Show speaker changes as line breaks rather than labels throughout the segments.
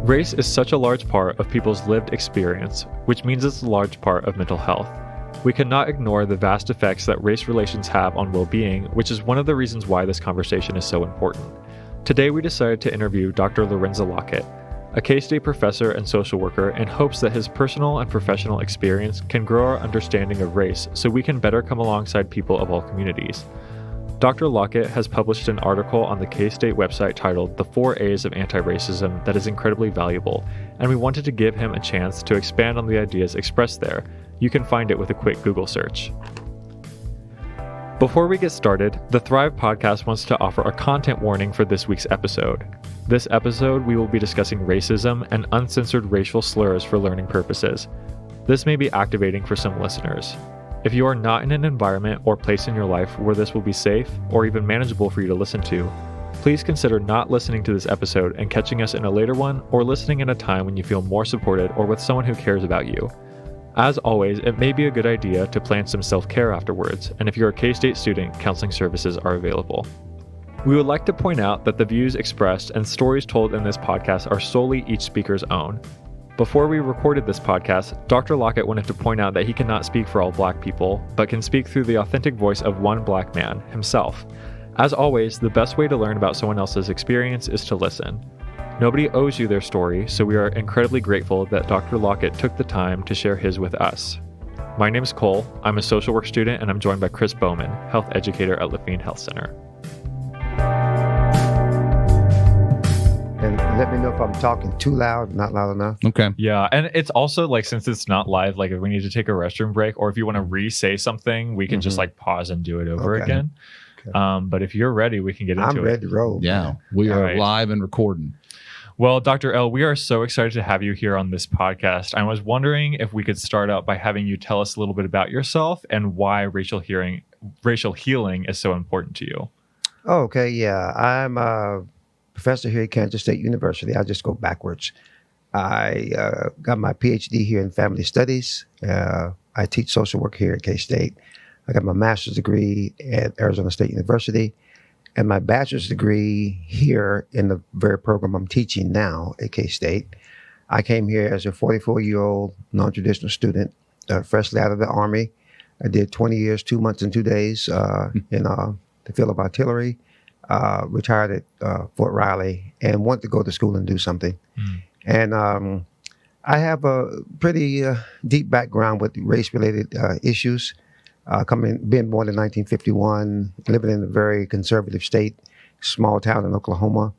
Race is such a large part of people's lived experience, which means it's a large part of mental health. We cannot ignore the vast effects that race relations have on well-being, which is one of the reasons why this conversation is so important. Today we decided to interview Dr. Lorenza Lockett, a K-State professor and social worker, in hopes that his personal and professional experience can grow our understanding of race so we can better come alongside people of all communities. Dr. Lockett has published an article on the K-State website titled The 4 A's of Antiracism that is incredibly valuable, and we wanted to give him a chance to expand on the ideas expressed there. You can find it with a quick Google search. Before we get started, the Thrive podcast wants to offer a content warning for this week's episode. This episode, we will be discussing racism and uncensored racial slurs for learning purposes. This may be activating for some listeners. If you are not in an environment or place in your life where this will be safe or even manageable for you to listen to, please consider not listening to this episode and catching us in a later one, or listening in a time when you feel more supported or with someone who cares about you. As always, it may be a good idea to plan some self-care afterwards, and if you're a K-State student, counseling services are available. We would like to point out that the views expressed and stories told in this podcast are solely each speaker's own. Before we recorded this podcast, Dr. Lockett wanted to point out that he cannot speak for all Black people, but can speak through the authentic voice of one Black man, himself. As always, the best way to learn about someone else's experience is to listen. Nobody owes you their story, so we are incredibly grateful that Dr. Lockett took the time to share his with us. My name is Cole. I'm a social work student, and I'm joined by Chris Bowman, health educator at Lafene Health Center.
And let me know if I'm talking too loud, not loud enough.
Okay.
Yeah, and it's also like, since it's not live, like if we need to take a restroom break, or if you want to re-say something, we can just like pause and do it over again. Okay. But if you're ready, we can get into it.
I'm ready to roll.
Yeah, we are live and recording.
Well, Dr. L, we are so excited to have you here on this podcast. I was wondering if we could start out by having you tell us a little bit about yourself and why racial healing is so important to you.
Oh, okay, yeah. I'm a professor here at Kansas State University. I'll just go backwards. I got my PhD here in family studies. I teach social work here at K-State. I got my master's degree at Arizona State University, and my bachelor's degree here in the very program I'm teaching now at K-State. I came here as a 44-year-old non-traditional student, freshly out of the Army. I did 20 years, 2 months, and 2 days in the field of artillery. Retired at Fort Riley and wanted to go to school and do something. And I have a pretty deep background with race-related issues. Being born in 1951, living in a very conservative state, small town in Oklahoma,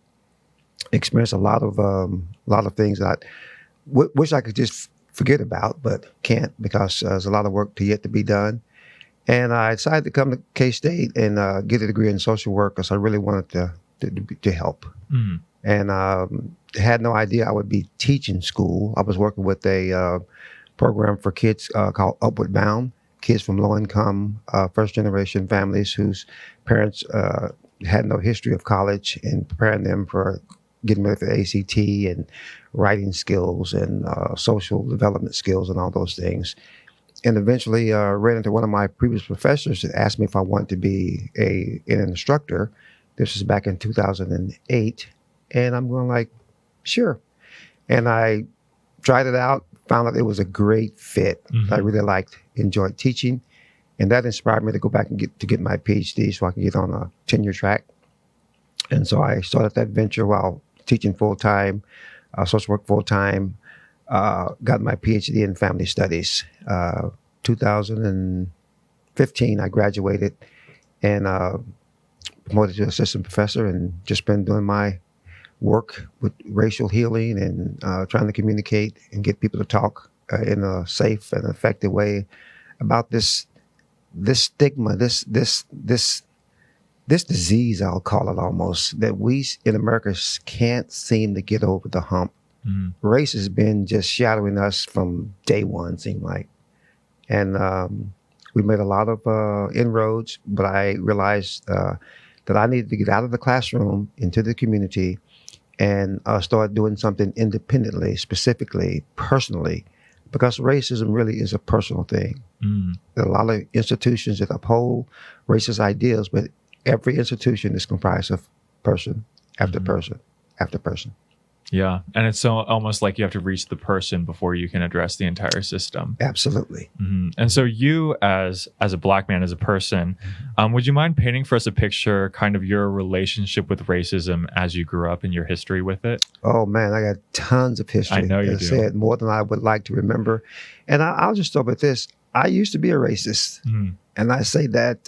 experienced a lot of things that I wish I could just forget about, but can't, because there's a lot of work yet to be done. And I decided to come to K-State and get a degree in social work because I really wanted to help. And had no idea I would be teaching school. I was working with a program for kids called Upward Bound, kids from low-income, first-generation families whose parents had no history of college, and preparing them for getting ready for the ACT and writing skills and social development skills and all those things. And eventually ran into one of my previous professors that asked me if I wanted to be an instructor. This was back in 2008. And I'm going like, sure. And I tried it out, found out it was a great fit. I really enjoyed teaching. And that inspired me to go back and get my PhD so I can get on a tenure track. And so I started that venture while teaching full-time, social work full-time. Got my PhD in family studies. 2015, I graduated and promoted to assistant professor, and just been doing my work with racial healing and trying to communicate and get people to talk in a safe and effective way about this stigma, this disease, I'll call it almost, that we in America can't seem to get over the hump. Race has been just shadowing us from day one, seemed like. And we made a lot of inroads, but I realized that I needed to get out of the classroom into the community and start doing something independently, specifically, personally, because racism really is a personal thing. There are a lot of institutions that uphold racist ideals, but every institution is comprised of person after person after person.
Yeah. And it's so almost like you have to reach the person before you can address the entire system.
Absolutely.
And so you as a Black man, as a person, would you mind painting for us a picture, kind of your relationship with racism as you grew up and your history with it?
Oh man, I got tons of history.
I know you
As I
do.
said, more than I would like to remember. And I'll just start with this. I used to be a racist. And I say that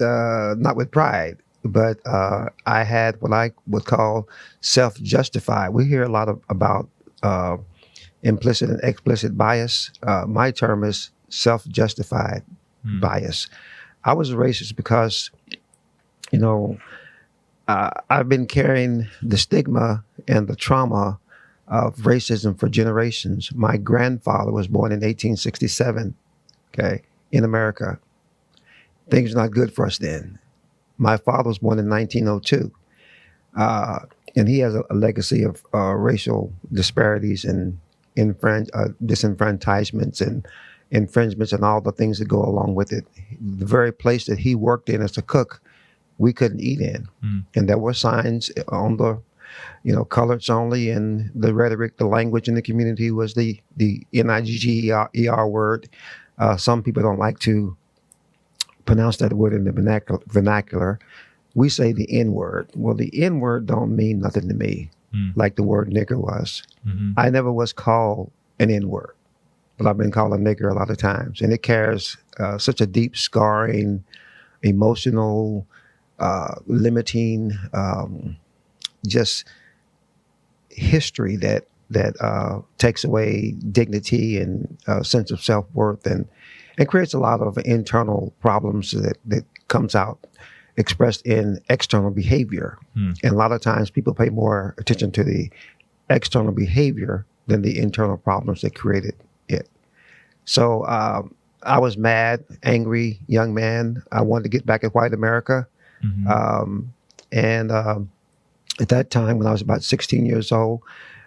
not with pride, but I had what I would call self-justified. We hear a lot about implicit and explicit bias. My term is self-justified bias. I was a racist because, I've been carrying the stigma and the trauma of racism for generations. My grandfather was born in 1867, okay, in America. Things were not good for us then. My father was born in 1902, and he has a legacy of racial disparities and disenfranchisements and infringements and all the things that go along with it. The very place that he worked in as a cook, we couldn't eat in. And there were signs on the, coloreds only, and the rhetoric, the language in the community was the Nigger word. Some people don't like to pronounce that word in the vernacular. We say the N word. Well, the N word don't mean nothing to me, like the word nigger was. I never was called an N word, but I've been called a nigger a lot of times, and it carries such a deep, scarring, emotional, limiting, just history that takes away dignity and sense of self-worth and creates a lot of internal problems that comes out expressed in external behavior. And a lot of times people pay more attention to the external behavior than the internal problems that created it. So I was mad, angry young man. I wanted to get back at white America. And at that time, when I was about 16 years old,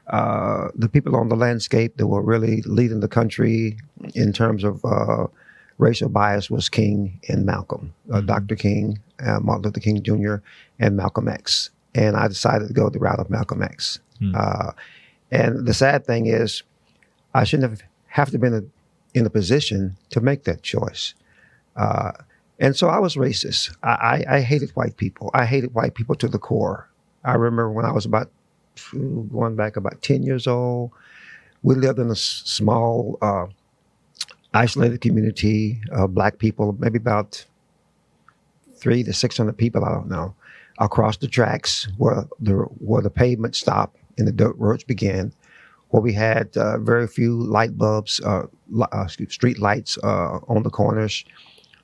the people on the landscape that were really leading the country in terms of racial bias was King and Malcolm, Dr. King, Martin Luther King Jr., and Malcolm X. And I decided to go the route of Malcolm X. And the sad thing is, I shouldn't have to been in a position to make that choice. And so I was racist. I hated white people. I hated white people to the core. I remember when I was going back about 10 years old, we lived in a small, isolated community of Black people, maybe about 300 to 600 people, I don't know, across the tracks where the pavement stopped and the dirt roads began, where we had very few light bulbs, street lights on the corners,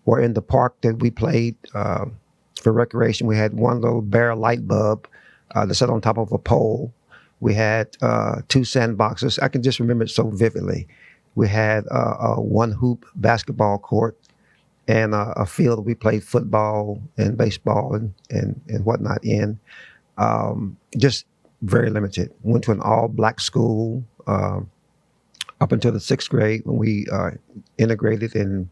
or in the park that we played for recreation. We had one little bare light bulb that sat on top of a pole. We had 2 sandboxes. I can just remember it so vividly. We had a one hoop basketball court and a field we played football and baseball and whatnot in. Just very limited. Went to an all Black school up until the 6th grade when we integrated in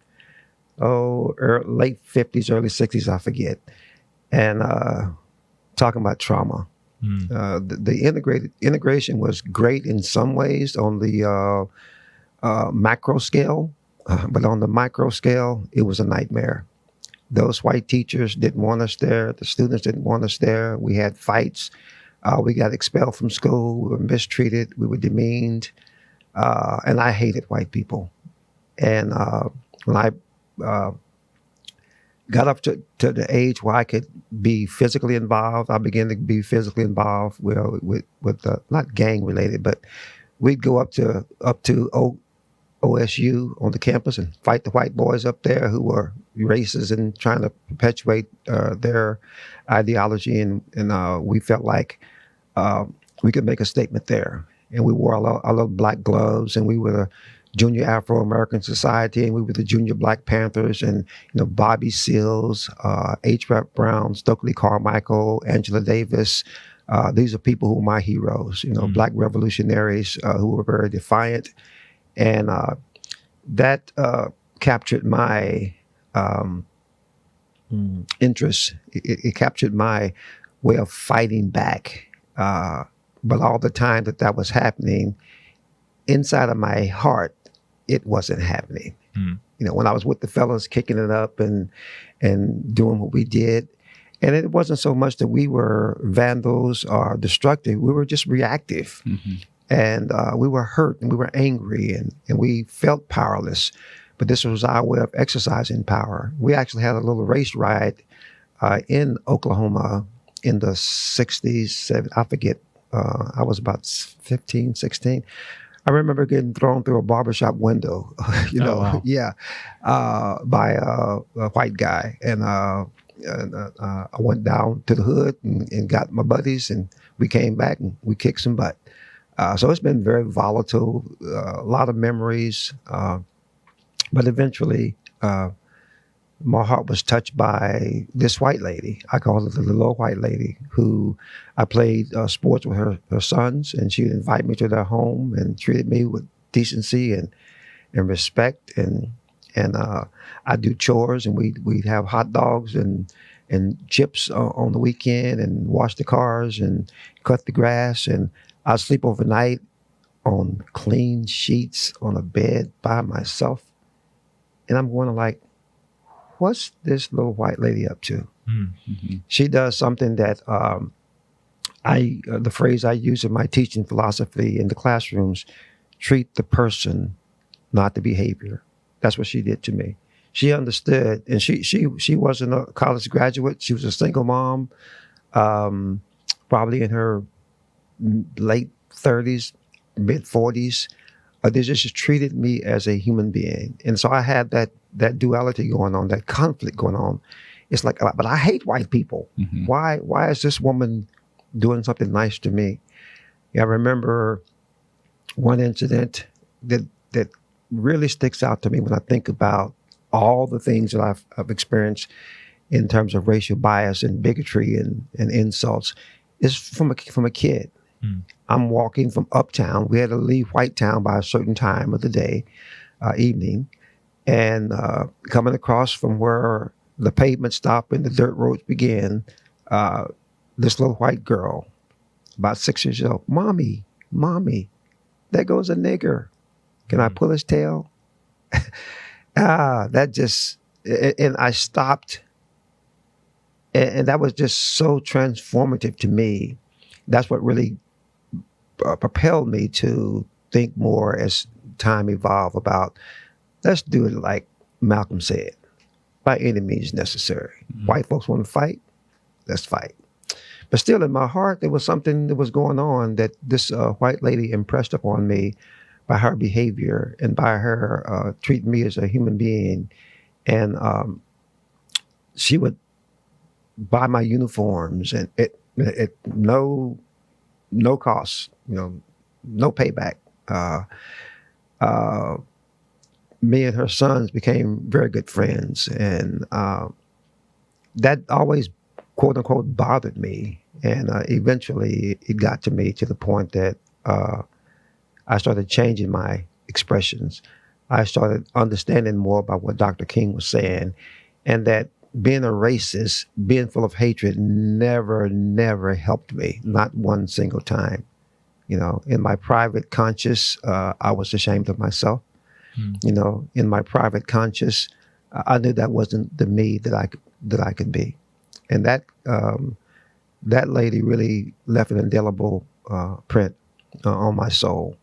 late 50s, early 60s, I forget. And talking about trauma. The integration was great in some ways on the macro scale, but on the micro scale, it was a nightmare. Those white teachers didn't want us there. The students didn't want us there. We had fights. We got expelled from school. We were mistreated. We were demeaned. And I hated white people. And when I got up to the age where I could be physically involved, I began to be physically involved with not gang related, but we'd go up to OSU on the campus and fight the white boys up there who were racist and trying to perpetuate their ideology. And we felt like we could make a statement there. And we wore our little black gloves, and we were the Junior Afro-American Society, and we were the Junior Black Panthers, and Bobby Seals, H. Rap Brown, Stokely Carmichael, Angela Davis. These are people who were my heroes, Black revolutionaries who were very defiant. And that captured my interest. It captured my way of fighting back but all the time that was happening, inside of my heart, it wasn't happening. When I was with the fellas kicking it up and doing what we did, and it wasn't so much that we were vandals or destructive. We were just reactive. And we were hurt and we were angry and we felt powerless. But this was our way of exercising power. We actually had a little race ride in Oklahoma in the 60s, I forget. I was about 15, 16. I remember getting thrown through a barbershop window,
wow.
by a white guy. And I went down to the hood and got my buddies, and we came back and we kicked some butt. So it's been very volatile, a lot of memories. But eventually, my heart was touched by this white lady. I call her the little white lady, who I played sports with her sons, and she would invite me to their home and treated me with decency and respect. And I'd do chores, and we'd have hot dogs and chips on the weekend, and wash the cars and cut the grass. And I'd sleep overnight on clean sheets on a bed by myself. And I'm going like, what's this little white lady up to? She does something that the phrase I use in my teaching philosophy in the classrooms: treat the person, not the behavior. That's what she did to me. She understood, and she wasn't a college graduate. She was a single mom, probably in her late 30s, mid 40s. They just treated me as a human being. And so I had that duality going on, that conflict going on. It's like, but I hate white people. Why is this woman doing something nice to me? I remember one incident that really sticks out to me when I think about all the things that I've experienced in terms of racial bias and bigotry and insults. Is from a kid. I'm walking from uptown. We had to leave Whitetown by a certain time of the day, evening, and coming across from where the pavement stopped and the dirt roads began, this little white girl, about 6 years old, mommy, there goes a nigger. Can I pull his tail? That just, and I stopped, and that was just so transformative to me. That's what really propelled me to think more as time evolved about, let's do it like Malcolm said, by any means necessary. White folks want to fight, let's fight. But still in my heart, there was something that was going on that this white lady impressed upon me by her behavior and by her treating me as a human being. And she would buy my uniforms, and it no cost, no payback. Me and her sons became very good friends, and that always, quote unquote, bothered me. And eventually it got to me to the point that I started changing my expressions. I started understanding more about what Dr. King was saying, and that being a racist, being full of hatred never helped me, not one single time. In my private conscious, I was ashamed of myself. In my private conscious, I knew that wasn't the me that I could be. And that lady really left an indelible print on my soul.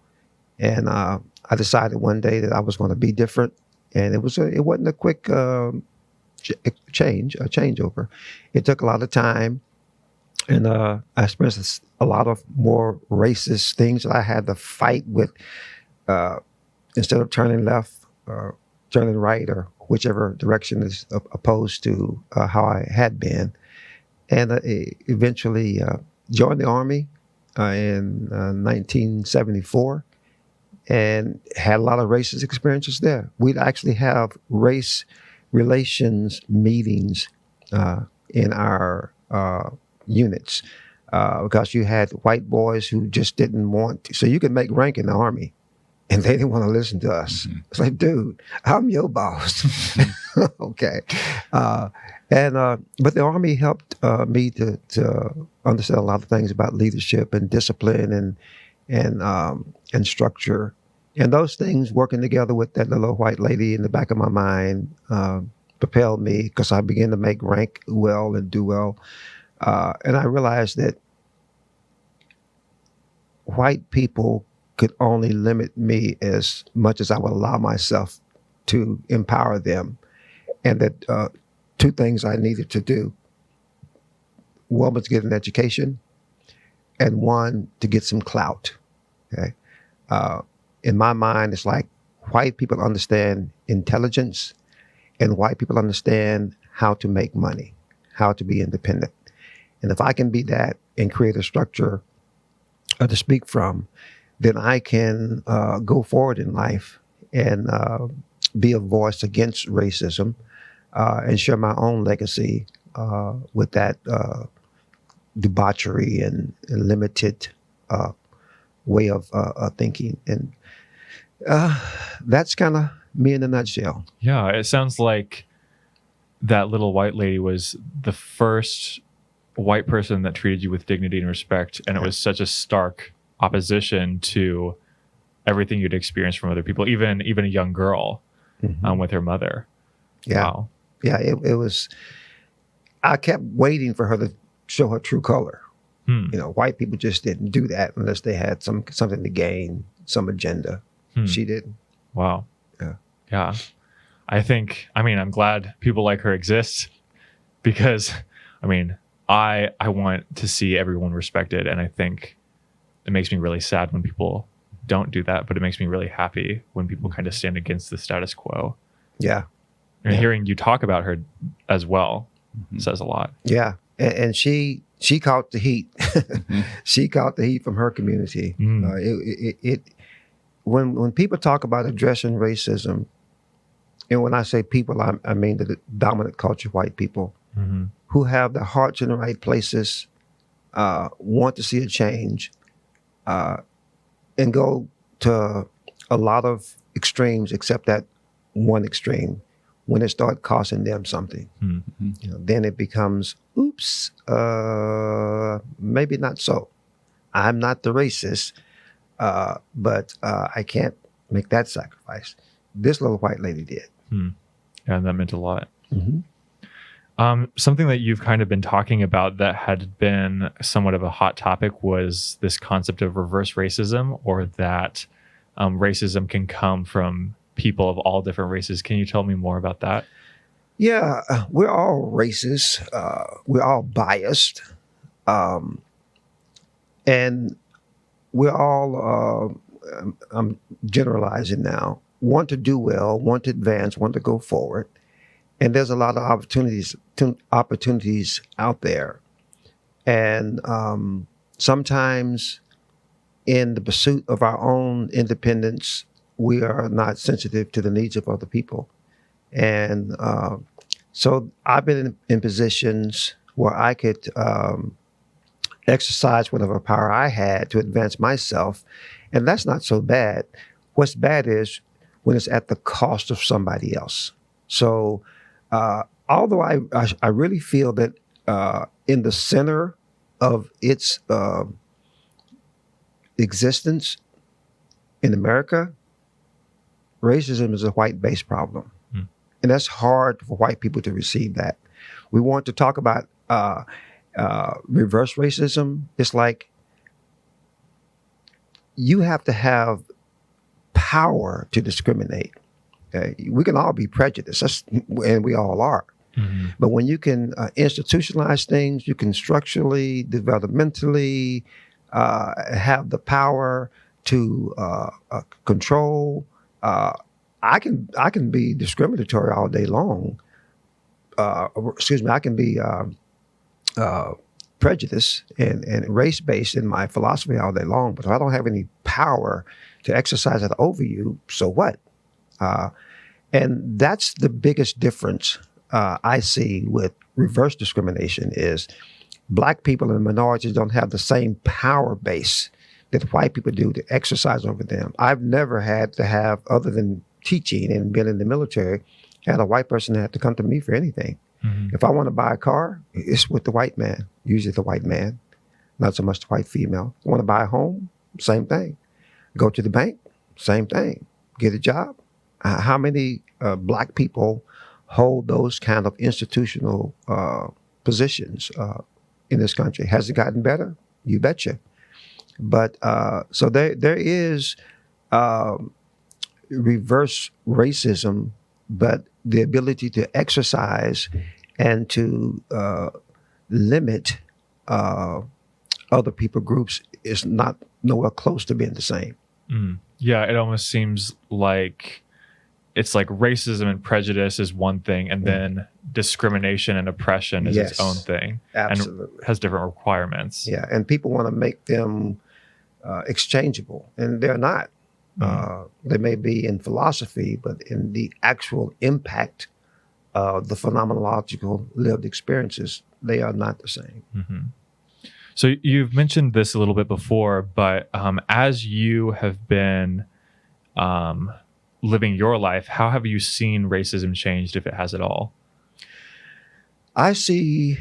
And I decided one day that I was going to be different. And it wasn't a quick changeover. It took a lot of time, and I experienced a lot of more racist things that I had to fight with. Instead of turning left, turning right, or whichever direction is opposed to how I had been, and eventually joined the Army in 1974, and had a lot of racist experiences there. We'd actually have race relations meetings in our units because you had white boys who just didn't want to. So you could make rank in the Army, and they didn't want to listen to us. It's like, dude, I'm your boss. Okay. But the Army helped me to understand a lot of things about leadership and discipline and structure. And those things working together with that little white lady in the back of my mind propelled me, because I began to make rank well and do well. And I realized that white people could only limit me as much as I would allow myself to empower them. And that two things I needed to do. One was get an education, and one to get some clout. Okay, in my mind, it's like white people understand intelligence, and white people understand how to make money, how to be independent. And if I can be that and create a structure to speak from, then I can go forward in life and be a voice against racism and share my own legacy with that debauchery and limited way of thinking. And that's kind of me in a nutshell.
Yeah, it sounds like that little white lady was the first white person that treated you with dignity and respect, and it was such a stark opposition to everything you'd experienced from other people, even a young girl with her mother.
Yeah.
Wow.
Yeah, it was. I kept waiting for her to show her true color. You know, white people just didn't do that unless they had something to gain, some agenda. She didn't.
Wow. Yeah. I'm glad people like her exist, because, I want to see everyone respected, and I think it makes me really sad when people don't do that, but it makes me really happy when people kind of stand against the status quo.
Yeah.
And hearing you talk about her as well says a lot.
Yeah. And she caught the heat. She caught the heat from her community. When people talk about addressing racism, and when I say people, I mean the dominant culture, white people, who have their hearts in the right places, want to see a change, and go to a lot of extremes except that one extreme. When it starts costing them something, then it becomes, oops, maybe not so. I'm not the racist, but I can't make that sacrifice. This little white lady did.
Yeah, that meant a lot. Something that you've kind of been talking about that had been somewhat of a hot topic was this concept of reverse racism, or that racism can come from people of all different races. Can you tell me more about that?
Yeah, we're all racist. We're all biased. And we're all, I'm generalizing now, want to do well, want to advance, want to go forward. And there's a lot of opportunities out there. And sometimes in the pursuit of our own independence, we are not sensitive to the needs of other people. And so I've been in positions where I could exercise whatever power I had to advance myself. And that's not so bad. What's bad is when it's at the cost of somebody else. So although I really feel that in the center of its existence in America, racism is a white-based problem. And that's hard for white people to receive that. We want to talk about reverse racism. It's like you have to have power to discriminate. We can all be prejudiced, and we all are. But when you can institutionalize things, you can structurally, developmentally have the power to control. I can be discriminatory all day long. I can be prejudiced and race-based in my philosophy all day long. But if I don't have any power to exercise that over you, so what? And that's the biggest difference I see with reverse discrimination is Black people and minorities don't have the same power base that white people do to exercise over them. I've never had to have, other than teaching and being in the military, had a white person that had to come to me for anything. If I want to buy a car, it's with the white man, usually the white man. not so much the white female. Want to buy a home? Same thing. Go to the bank? Same thing. Get a job? How many black people hold those kind of institutional positions in this country? Has it gotten better? You betcha. But so there is reverse racism, but the ability to exercise and to limit other people groups is not nowhere close to being the same.
Yeah, it almost seems like it's like racism and prejudice is one thing, and then discrimination and oppression is its own thing.
Absolutely.
And has different requirements.
Yeah, and people want to make them exchangeable, and they're not. They may be in philosophy, but in the actual impact of the phenomenological lived experiences, they are not the same.
So you've mentioned this a little bit before, but as you have been living your life, how have you seen racism changed, if it has at all?
I see,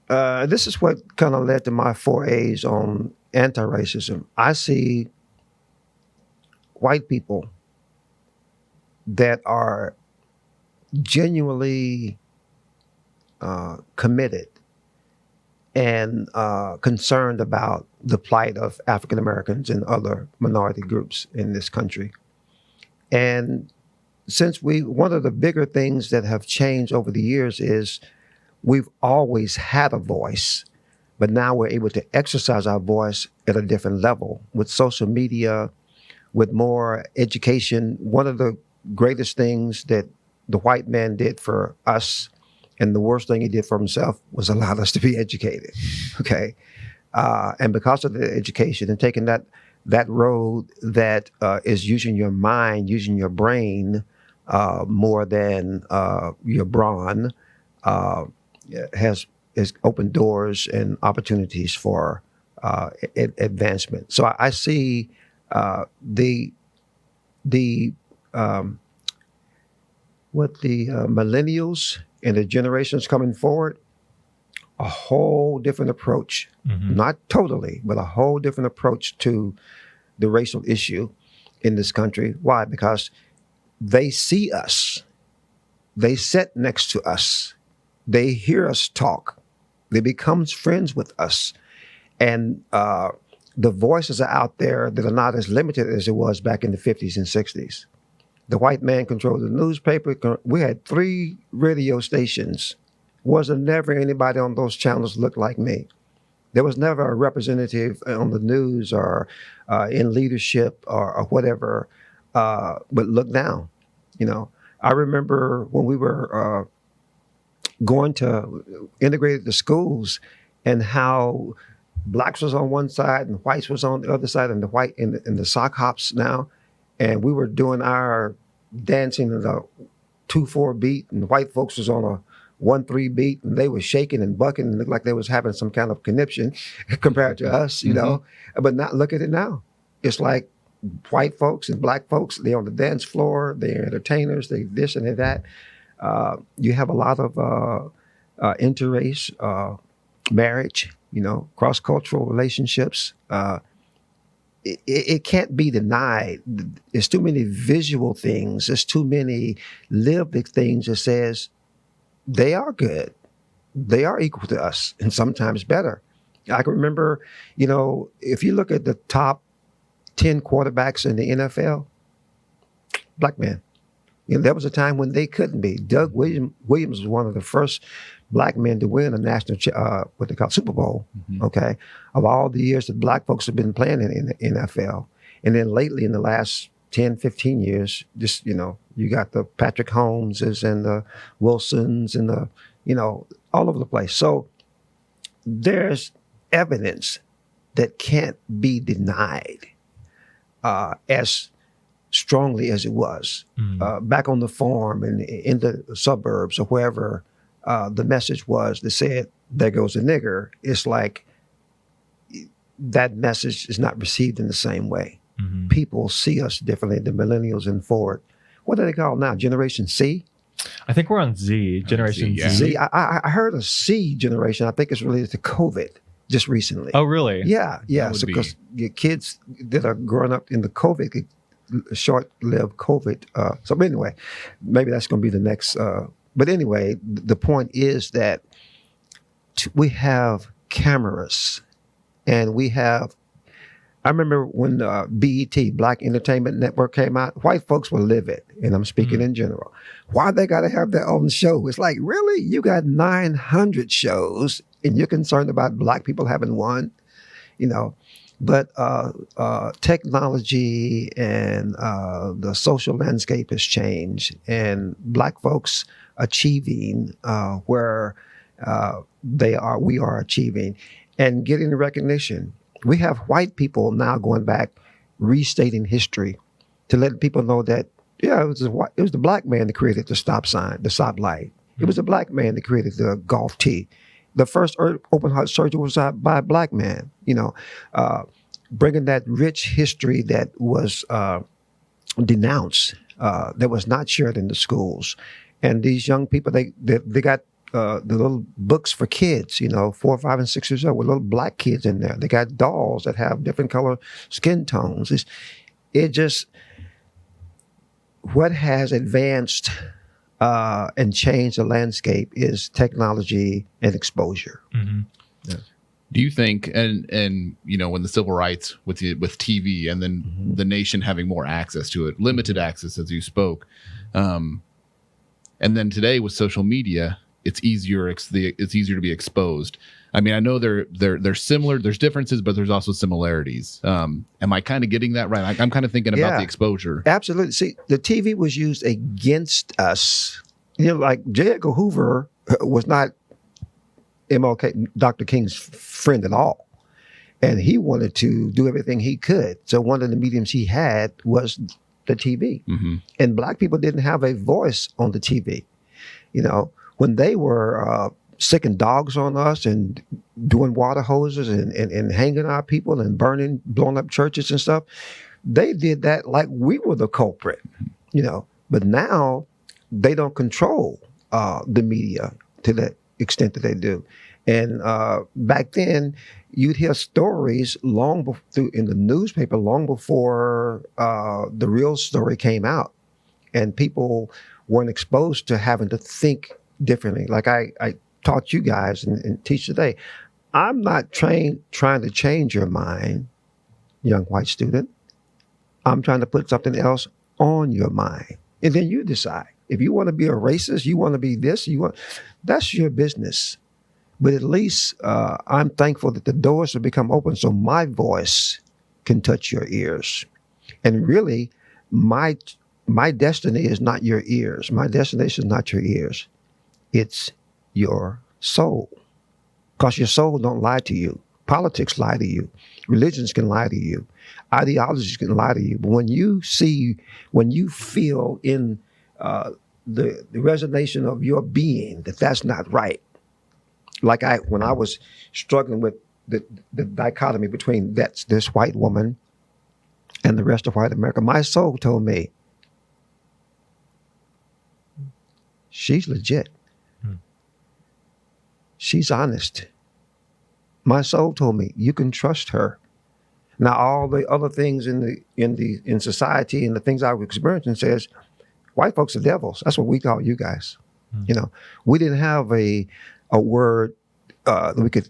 this is what kind of led to my forays on anti-racism. I see white people that are genuinely committed and concerned about the plight of African Americans and other minority groups in this country. And since one of the bigger things that have changed over the years is we've always had a voice, but now we're able to exercise our voice at a different level with social media, with more education. One of the greatest things that the white man did for us, and the worst thing he did for himself, was allowed us to be educated, okay? And because of the education and taking that road that is using your mind, using your brain more than your brawn, has opened doors and opportunities for advancement. So I see the millennials and the generations coming forward, a whole different approach, not totally, but a whole different approach to the racial issue in this country. Why? Because they see us, they sit next to us, they hear us talk, they become friends with us, and the voices are out there that are not as limited as it was back in the 50s and 60s. The white man controlled the newspaper. We had 3 radio stations. Wasn't never anybody on those channels looked like me. There was never a representative on the news or in leadership or whatever, but look now. You know, I remember when we were going to integrated the schools and how blacks was on one side and whites was on the other side, and the white in the sock hops now. And we were doing our dancing in a 2/4 beat, and the white folks was on a 1/3 beat, and they were shaking and bucking and looked like they was having some kind of conniption compared to us, you know. But now look at it now. It's like white folks and black folks, they're on the dance floor, they're entertainers, they this and they that. You have a lot of interrace marriage, you know, cross-cultural relationships. It can't be denied. There's too many visual things. There's too many lived things that says they are good. They are equal to us, and sometimes better. I can remember, you know, if you look at the top 10 quarterbacks in the NFL, black men. You know, there was a time when they couldn't be. Doug Williams was one of the first black men to win a national, what they call Super Bowl, okay, of all the years that black folks have been playing in the NFL. And then lately, in the last 10, 15 years, just, you know, you got the Patrick Holmeses and the Wilsons and the, you know, all over the place. So there's evidence that can't be denied as strongly as it was back on the farm and in the suburbs or wherever. The message was that said, there goes a nigger. It's like that message is not received in the same way. People see us differently, the millennials and forward. What do they call now? Generation C?
I think we're on Z, Generation Z.
Z. I heard a C generation. I think it's related to COVID. just recently.
Oh, really?
Yeah.
That would
Because kids that are growing up in the short-lived COVID. So anyway, maybe that's going to be the next. But anyway, the point is that we have cameras, and we have. I remember when BET, Black Entertainment Network, came out. White folks were livid, and I'm speaking in general. Why they got to have their own show? It's like, really? You got 900 shows, and you're concerned about Black people having one? You know, but technology and the social landscape has changed, and Black folks achieving where we are achieving, and getting the recognition. We have white people now going back, restating history, to let people know that it was the Black man that created the stop sign, the stoplight. It was the Black man that created the golf tee. The first open heart surgery was by a Black man. Bringing that rich history that was denounced, that was not shared in the schools, and these young people they got the little books for kids, 4, 5, and 6 years old, with little Black kids in there. They got dolls that have different color skin tones. What has advanced and changed the landscape is technology and exposure.
Mm-hmm.
Yeah.
Do you think, and when the civil rights with TV, and then the nation having more access to it, limited access as you spoke, and then today with social media, it's easier to be exposed. I mean, I know they're similar. There's differences, but there's also similarities. Am I kind of getting that right? I'm kind of thinking about the exposure.
Absolutely. See, the TV was used against us. Like J. Edgar Hoover was not MLK, Dr. King's friend at all. And he wanted to do everything he could. So one of the mediums he had was the TV. Mm-hmm. And Black people didn't have a voice on the TV. When they were sicking dogs on us and doing water hoses and hanging our people and blowing up churches and stuff, they did that like we were the culprit, But now they don't control the media to the extent that they do. And back then, you'd hear stories in the newspaper long before the real story came out, and people weren't exposed to having to think differently. Like I taught you guys and teach today. I'm not trying to change your mind, young white student. I'm trying to put something else on your mind, and then you decide. If you want to be a racist, you want to be this, that's your business. But at least I'm thankful that the doors have become open so my voice can touch your ears. And really, my destiny is not your ears. My destination is not your ears. It's your soul. Because your soul don't lie to you. Politics lie to you. Religions can lie to you. Ideologies can lie to you. But when you feel in the resonation of your being that's not right. Like when I was struggling with the dichotomy between this white woman and the rest of white America, my soul told me, she's legit. She's honest. My soul told me, you can trust her. Now, all the other things in society and the things I was experiencing says, white folks are devils. That's what we call you guys. We didn't have a word that we could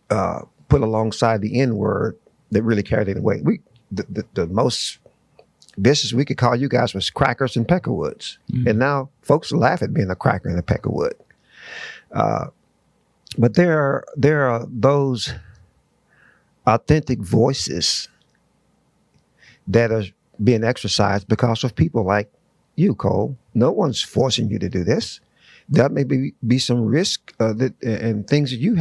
put alongside the N word that really carried any weight. The most vicious we could call you guys was crackers and peckerwoods. Mm-hmm. And now folks laugh at being a cracker and a peckerwood. But there are those authentic voices that are being exercised because of people like you, Cole. No one's forcing you to do this. There may be some risk and things that you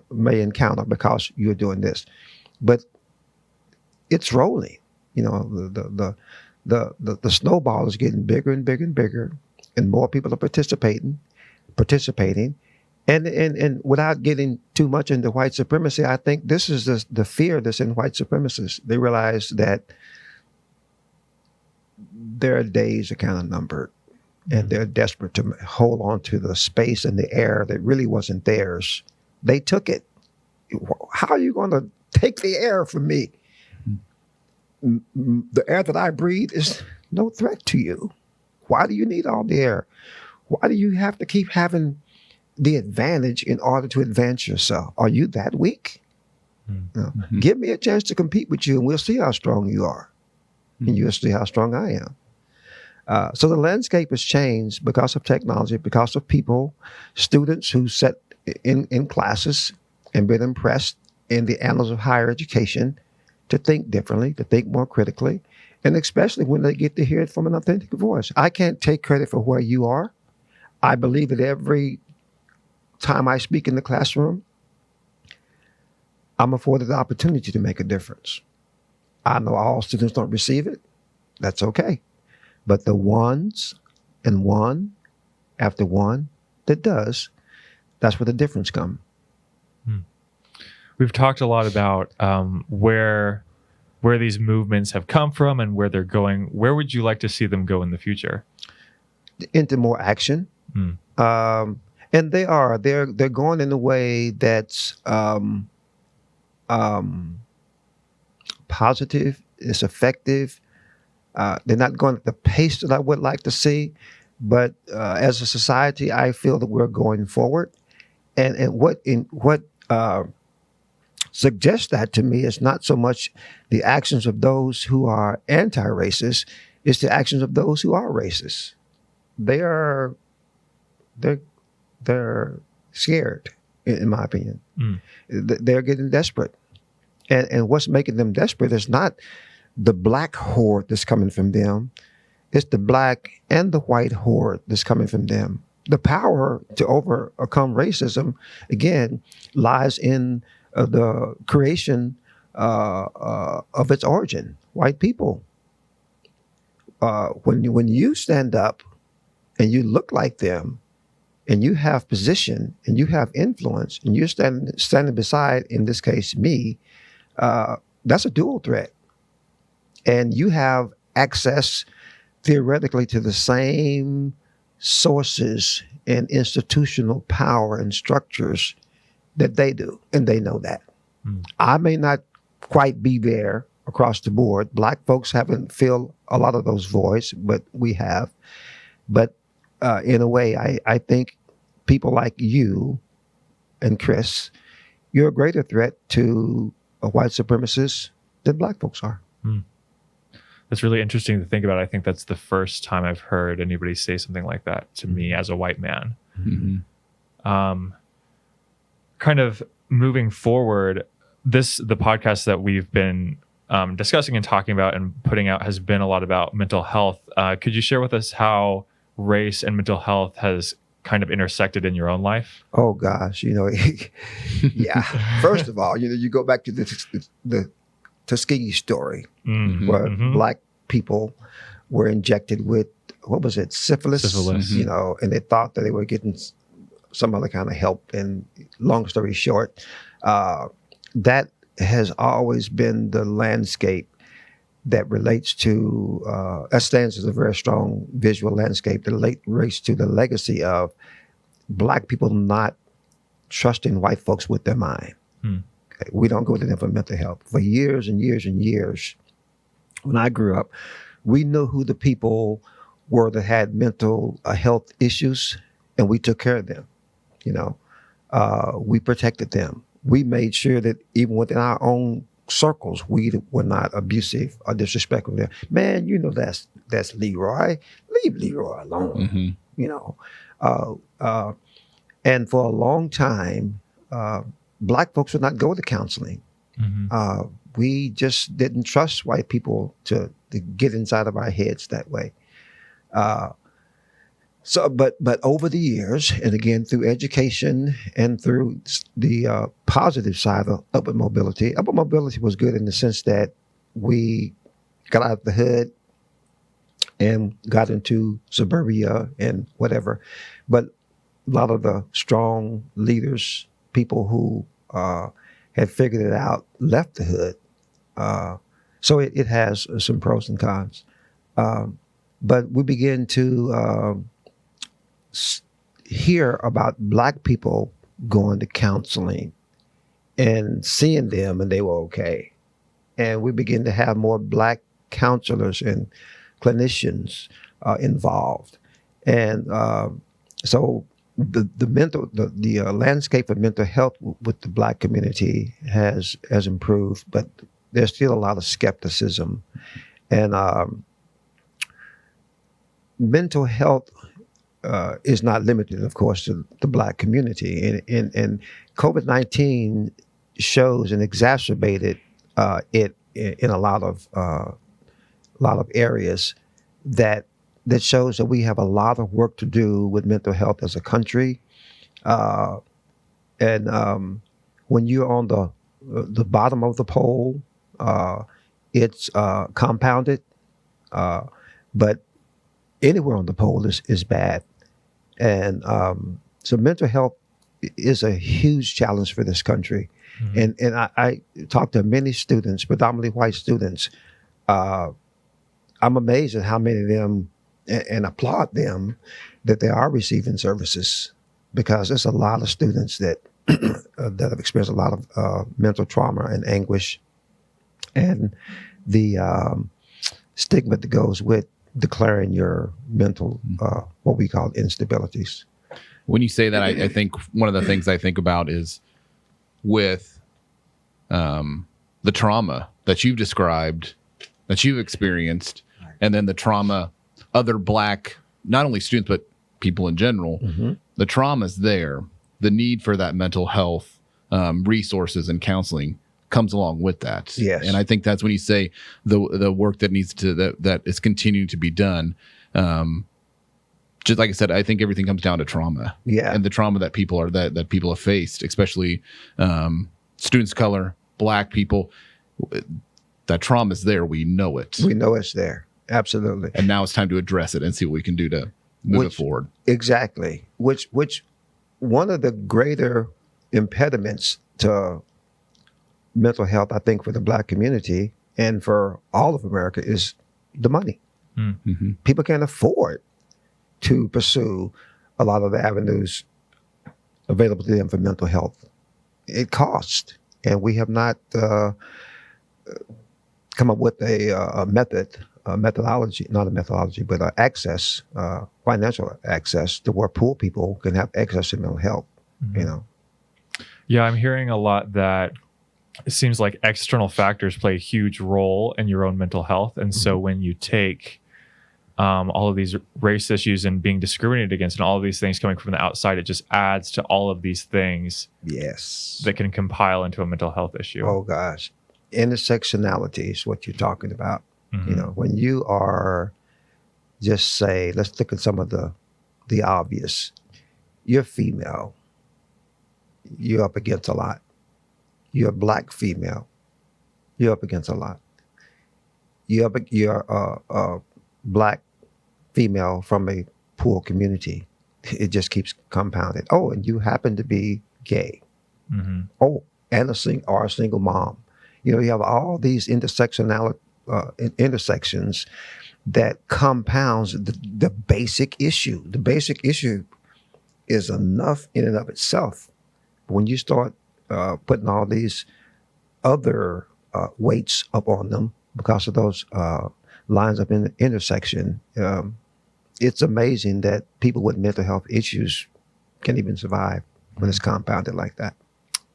may encounter because you're doing this, but it's rolling. The snowball is getting bigger and bigger and bigger, and more people are participating, and without getting too much into white supremacy, I think this is the fear that's in white supremacists. They realize that their days are kind of numbered. And they're desperate to hold on to the space and the air that really wasn't theirs. They took it. How are you going to take the air from me? The air that I breathe is no threat to you. Why do you need all the air? Why do you have to keep having the advantage in order to advance yourself? Are you that weak? No. Give me a chance to compete with you, and we'll see how strong you are. And you'll see how strong I am. So the landscape has changed because of technology, because of people, students who sat in classes and been impressed in the annals of higher education to think differently, to think more critically, and especially when they get to hear it from an authentic voice. I can't take credit for where you are. I believe that every time I speak in the classroom, I'm afforded the opportunity to make a difference. I know all students don't receive it. That's okay. But the ones and one after one that does, that's where the difference comes.
We've talked a lot about where these movements have come from and where they're going. Where would you like to see them go in the future?
Into more action. And they're going in a way that's positive, it's effective. They're not going at the pace that I would like to see, but as a society, I feel that we're going forward. And what suggests that to me is not so much the actions of those who are anti-racist, it's the actions of those who are racist. They're scared, in my opinion. They're getting desperate. And what's making them desperate is not the black horde that's coming from them. It's the black and the white horde that's coming from them. The power to overcome racism, again, lies in the creation of its origin, white people. When you stand up and you look like them, and you have position, and you have influence, and you're standing beside, in this case, me, that's a dual threat. And you have access, theoretically, to the same sources and institutional power and structures that they do, and they know that. I may not quite be there across the board. Black folks haven't filled a lot of those voids, but we have. But in a way, I think people like you and Chris, you're a greater threat to white supremacists than black folks are.
That's really interesting to think about. I think that's the first time I've heard anybody say something like that to me as a white man. Kind of moving forward, the podcast that we've been discussing and talking about and putting out has been a lot about mental health. Could you share with us how race and mental health has kind of intersected in your own life?
Oh gosh, yeah. First of all, you go back to the Tuskegee story, where black people were injected with, what was it, syphilis. And they thought that they were getting some other kind of help. And long story short, that has always been the landscape that relates to, that stands as a very strong visual landscape that relates to the legacy of black people not trusting white folks with their mind. Okay, we don't go to them for mental health. For years and years and years, when I grew up, we knew who the people were that had mental health issues, and we took care of them. We protected them. We made sure that even within our own circles, we were not abusive or disrespectful. Man, that's Leroy. Leave Leroy alone. And for a long time, black folks would not go to counseling. We just didn't trust white people to get inside of our heads that way. But over the years, and again through education and through the positive side of upward mobility was good in the sense that we got out of the hood and got into suburbia and whatever. But a lot of the strong leaders, people who had figured it out, left the hood. So it has some pros and cons. But we begin to hear about black people going to counseling and seeing them, and they were okay. And we begin to have more Black counselors and clinicians involved. And so the landscape of mental health with the Black community has improved, but there's still a lot of skepticism. And mental health is not limited, of course, to the Black community. And COVID-19 shows and exacerbated it in a lot of areas that shows that we have a lot of work to do with mental health as a country. And when you're on the bottom of the pole, it's compounded. But anywhere on the pole is bad. And so mental health is a huge challenge for this country. Mm-hmm. And I talk to many students, predominantly white students. I'm amazed at how many of them, and applaud them, that they are receiving services, because there's a lot of students that that have experienced a lot of mental trauma and anguish, and the stigma that goes with declaring your mental, what we call instabilities.
When you say that, I think one of the things I think about is with the trauma that you've described, that you've experienced, and then the trauma other Black, not only students, but people in general, the trauma's there. The need for that mental health resources and counseling comes along with that.
Yes.
And I think that's when you say the work that needs to, that is continuing to be done. Just like I said, I think everything comes down to trauma.
Yeah.
And the trauma that people are, that people have faced, especially students of color, Black people. That trauma is there. We know it.
We know it's there. Absolutely.
And now it's time to address it and see what we can do to move it forward.
Exactly. Which one of the greater impediments to mental health, I think, for the Black community and for all of America is the money. Mm-hmm. People can't afford to pursue a lot of the avenues available to them for mental health. It costs, and we have not come up with a methodology, not a methodology, but access, financial access to where poor people can have access to mental health, you know?
Yeah, I'm hearing a lot that it seems like external factors play a huge role in your own mental health. And so when you take all of these race issues and being discriminated against and all of these things coming from the outside, it just adds to all of these things that can compile into a mental health issue.
Oh, gosh. Intersectionality is what you're talking about. You know, when you are, just say, let's look at some of the obvious. You're female. You're up against a lot. You're a Black female. You're up against a lot. You're a Black female from a poor community. It just keeps compounded. Oh, and you happen to be gay. Oh, and a single mom. You know, you have all these intersections that compounds the basic issue. The basic issue is enough in and of itself. When you start putting all these other weights up on them because of those lines up in the intersection, it's amazing that people with mental health issues can even survive when it's compounded like that.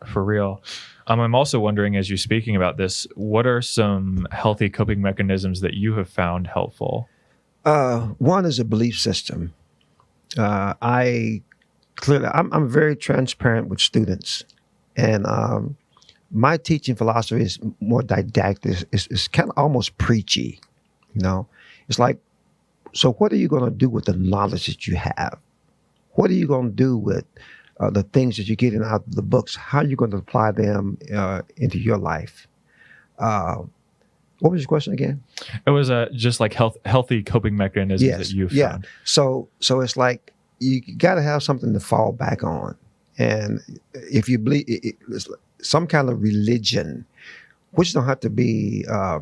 For real. I'm also wondering, as you're speaking about this, what are some healthy coping mechanisms that you have found helpful?
One is a belief system. I'm very transparent with students, and my teaching philosophy is more didactic. It's kind of almost preachy, you know. It's like, so what are you going to do with the knowledge that you have? What are you going to do with the things that you're getting out of the books? How are you going to apply them into your life? What was your question again?
It was just like healthy coping mechanisms that you've found.
Yeah. So it's like you got to have something to fall back on. And if you believe it's some kind of religion, which don't have to be a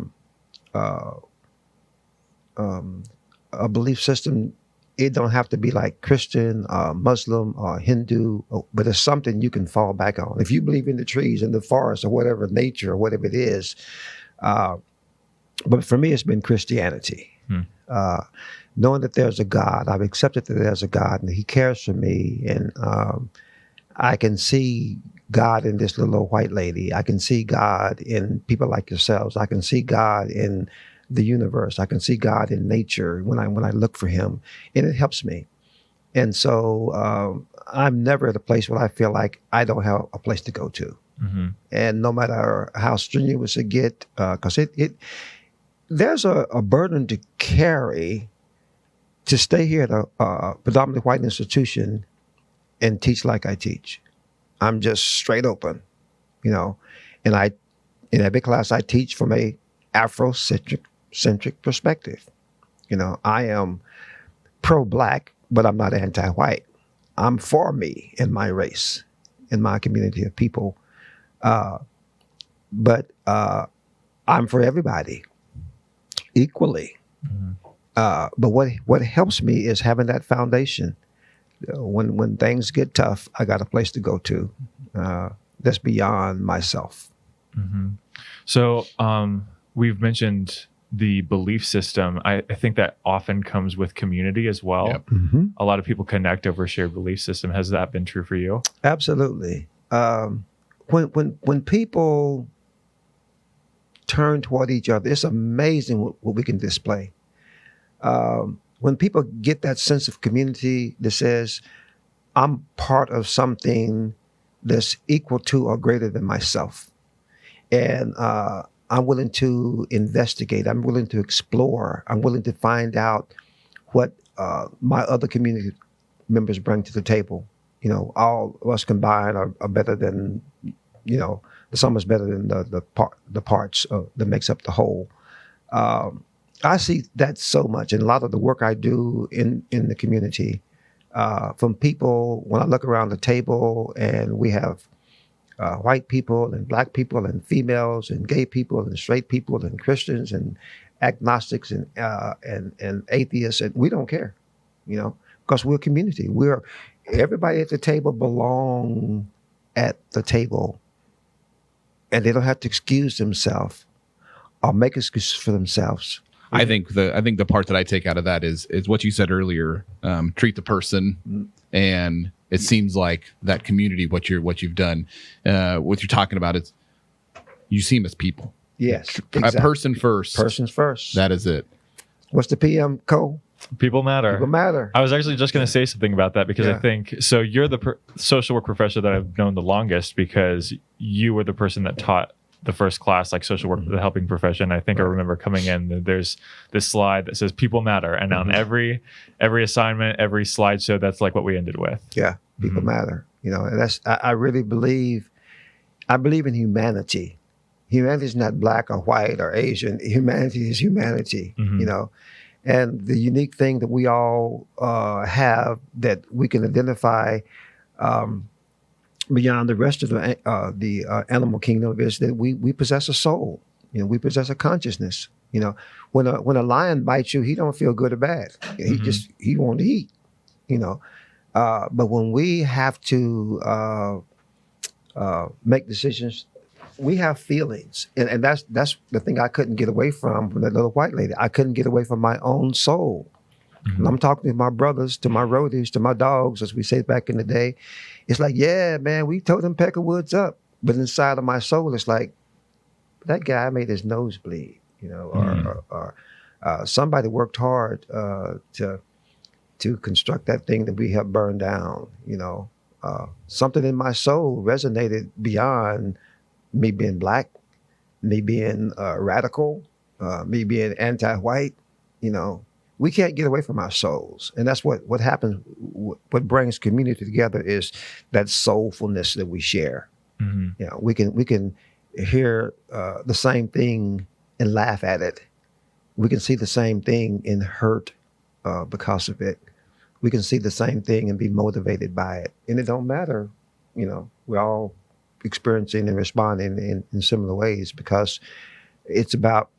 belief system it don't have to be like Christian, Muslim, or Hindu, but it's something you can fall back on. If you believe in the trees and the forest or whatever, nature or whatever it is. But for me, it's been Christianity. Knowing that there's a God, I've accepted that there's a God and he cares for me. And I can see God in this little old white lady. I can see God in people like yourselves. I can see God in the universe. I can see God in nature when I look for him, and it helps me. And so I'm never at a place where I feel like I don't have a place to go to. And no matter how strenuous it get, because there's a burden to carry to stay here at a predominantly white institution and teach like I teach. I'm just straight open, and in every class I teach from a Afrocentric perspective. I am pro-Black, but I'm not anti-white. I'm for me and my race, in my community of people. But I'm for everybody equally. But what helps me is having that foundation. When things get tough, I got a place to go to that's beyond myself.
So we've mentioned the belief system. I think that often comes with community as well.
Yep.
A lot of people connect over a shared belief system. Has that been true for you?
Absolutely. When people turn toward each other, it's amazing what we can display. When people get that sense of community that says, I'm part of something that's equal to or greater than myself. And I'm willing to investigate. I'm willing to explore. I'm willing to find out what my other community members bring to the table. All of us combined are better than, the sum is better than the parts that makes up the whole. I see that so much, and a lot of the work I do in the community, from people, when I look around the table and we have white people and Black people and females and gay people and straight people and Christians and agnostics and atheists, and we don't care, because we're a community. Everybody at the table belong at the table, and they don't have to excuse themselves or make excuses for themselves.
I think the part that I take out of that is what you said earlier. Treat the person, and it seems like that community. What you've done, what you're talking about is you see them as people.
Yes,
exactly. A person first.
Persons first.
That is it.
What's the PM code?
People matter.
People matter.
I was actually just going to say something about that because I think so. You're the social work professor that I've known the longest because you were the person that taught the first class, like social work, the helping profession. I think I remember coming in, there's this slide that says people matter. And on every assignment, every slideshow, that's like what we ended with.
Yeah. People matter, and that's, I really believe in humanity. Humanity is not Black or white or Asian. Humanity is humanity, and the unique thing that we all have that we can identify beyond the rest of the animal kingdom is that we possess a soul. We possess a consciousness. When a lion bites you, he don't feel good or bad. He won't eat. But when we have to make decisions, we have feelings, and that's the thing I couldn't get away from that little white lady. I couldn't get away from my own soul. And I'm talking to my brothers, to my roadies, to my dogs, as we say back in the day. It's like, yeah, man, we tore them Peckerwoods up. But inside of my soul, it's like, that guy made his nose bleed, or somebody worked hard to construct that thing that we have burned down, something in my soul resonated beyond me being Black, me being radical, me being anti-white, We can't get away from our souls. And that's what happens. What brings community together is that soulfulness that we share. We can hear the same thing and laugh at it. We can see the same thing and hurt because of it. We can see the same thing and be motivated by it. And it don't matter, we're all experiencing and responding in similar ways, because it's about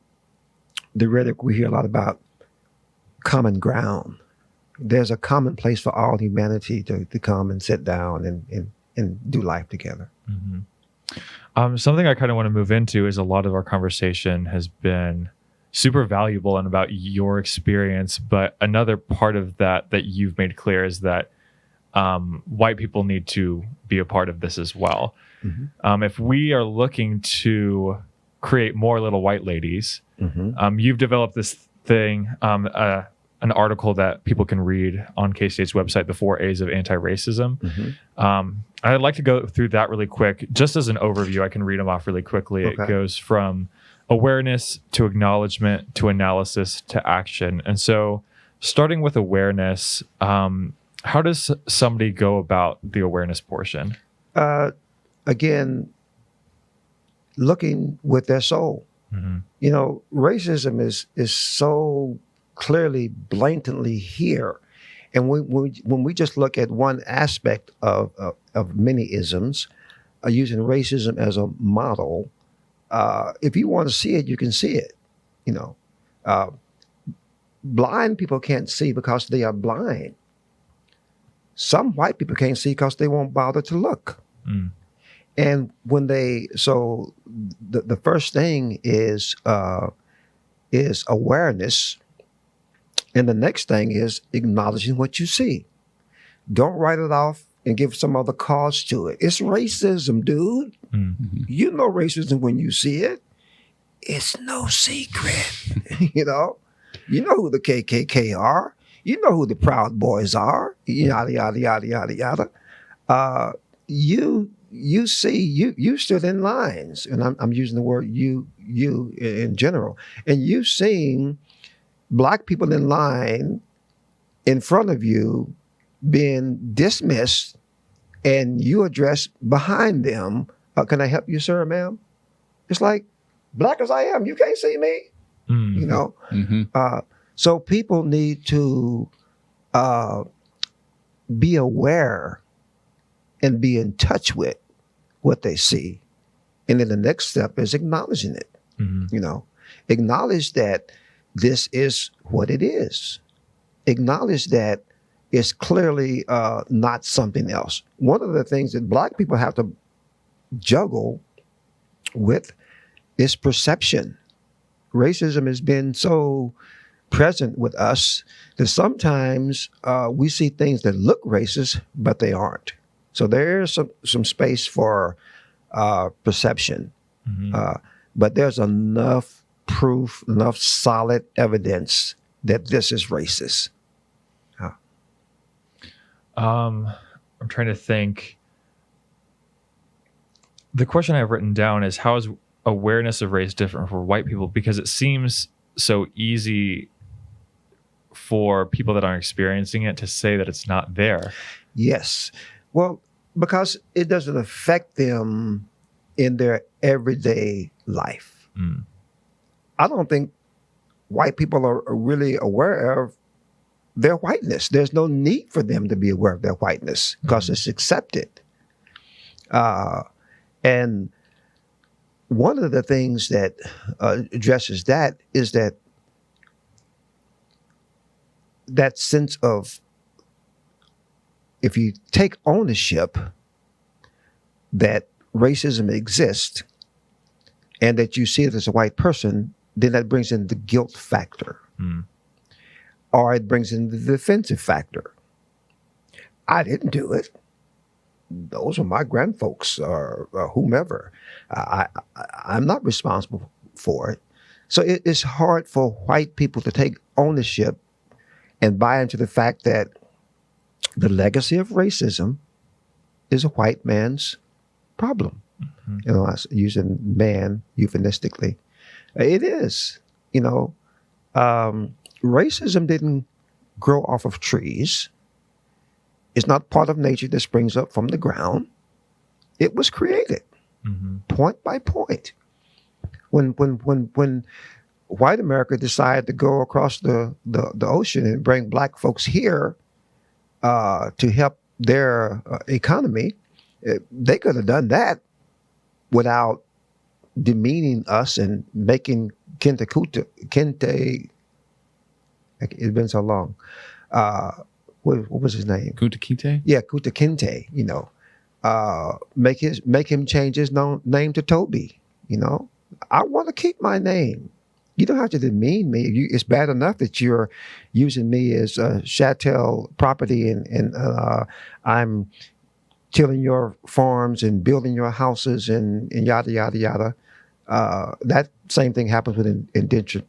the rhetoric we hear a lot about common ground. there's a common place for all humanity to come and sit down and do life together.
Something I kind of want to move into is a lot of our conversation has been super valuable and about your experience, but another part of that you've made clear is that white people need to be a part of this as well. If we are looking to create more little white ladies, you've developed this thing, an article that people can read on K-State's website, The 4 A's of Antiracism. I'd like to go through that really quick. Just as an overview, I can read them off really quickly. Okay. It goes from awareness to acknowledgement to analysis to action. And so starting with awareness, how does somebody go about the awareness portion?
Again, looking with their soul. You know, racism is so clearly, blatantly here. And when we just look at one aspect of many isms, using racism as a model, if you want to see it, you can see it. You know, blind people can't see because they are blind. Some white people can't see because they won't bother to look. And when so the first thing is awareness. And the next thing is acknowledging what you see. Don't write it off and give some other cause to it. It's racism, dude. You know racism when you see it. It's no secret. You know who the KKK are. You know who the Proud Boys are. Yada, yada, yada, yada, yada. You see, you stood in lines, and I'm using the word you in general, and you've seen Black people in line in front of you being dismissed, and you address behind them, can I help you, sir, ma'am? It's like, Black as I am, you can't see me. You know? So people need to be aware and be in touch with what they see. And then the next step is acknowledging it. You know, acknowledge that this is what it is. Acknowledge that it's clearly not something else. One of the things that Black people have to juggle with is perception. Racism has been so present with us that sometimes we see things that look racist, but they aren't. So there's some space for perception. But there's enough proof, enough solid evidence that this is racist.
I'm trying to think. The question I've written down is, how is awareness of race different for white people? Because it seems so easy for people that aren't experiencing it to say that it's not there.
Yes. Well, because it doesn't affect them in their everyday life. I don't think white people are really aware of their whiteness. There's no need for them to be aware of their whiteness because it's accepted. And one of the things that addresses that is that sense of, if you take ownership that racism exists and that you see it as a white person, then that brings in the guilt factor. Or it brings in the defensive factor. I didn't do it. Those are my grandfolks or whomever. I'm not responsible for it. So it's hard for white people to take ownership and buy into the fact that the legacy of racism is a white man's problem. You know, using man euphemistically. It is. You know, racism didn't grow off of trees. It's not part of nature that springs up from the ground. It was created point by point. When white America decided to go across the ocean and bring Black folks here to help their economy, they could have done that without demeaning us and making kente, it's been so long, What was his name?
Kunta Kinte?
Yeah, Kunta Kinte. Make him change his name to Toby. I want to keep my name. You don't have to demean me. It's bad enough that you're using me as chattel property, and I'm tilling your farms and building your houses and yada yada yada. That same thing happens with indentured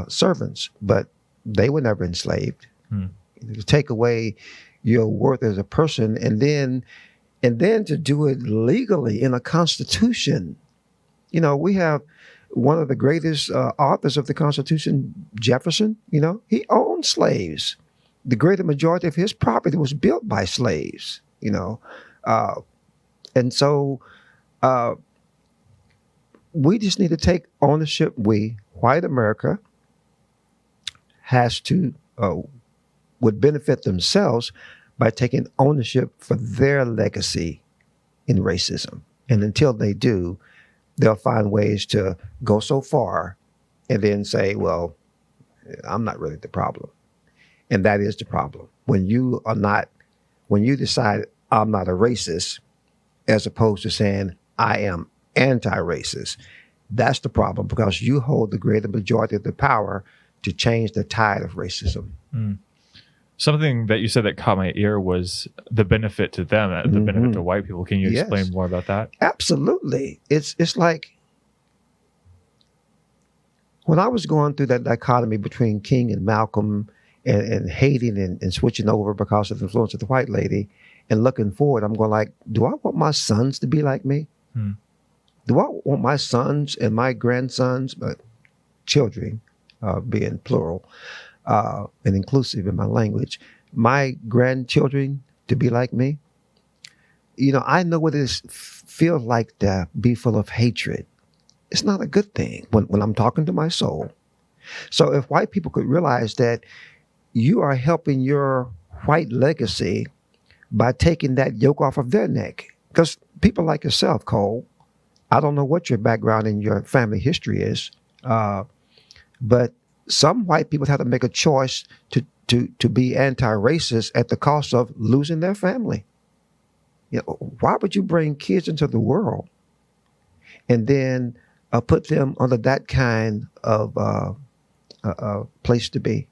servants, but they were never enslaved. To take away your worth as a person, and then to do it legally in a constitution. We have one of the greatest authors of the Constitution, Jefferson. He owned slaves. The greater majority of his property was built by slaves. And so we just need to take ownership. White America, would benefit themselves by taking ownership for their legacy in racism. And until they do, they'll find ways to go so far and then say, well, I'm not really the problem. And that is the problem. When you decide I'm not a racist, as opposed to saying I am anti-racist, that's the problem, because you hold the greater majority of the power to change the tide of racism.
Something that you said that caught my ear was the benefit to them, the benefit to white people. Can you explain more about that?
Absolutely. It's like when I was going through that dichotomy between King and Malcolm and hating and switching over because of the influence of the white lady and looking forward, I'm going like, do I want my sons to be like me? Do I want my sons and my grandsons, children, being plural, and inclusive in my language, my grandchildren to be like me? I know what it feels like to be full of hatred. It's not a good thing when I'm talking to my soul. So if white people could realize that you are helping your white legacy by taking that yoke off of their neck, because people like yourself, Cole, I don't know what your background and your family history is, but some white people have to make a choice to be anti-racist at the cost of losing their family. Why would you bring kids into the world and then put them under that kind of place to be?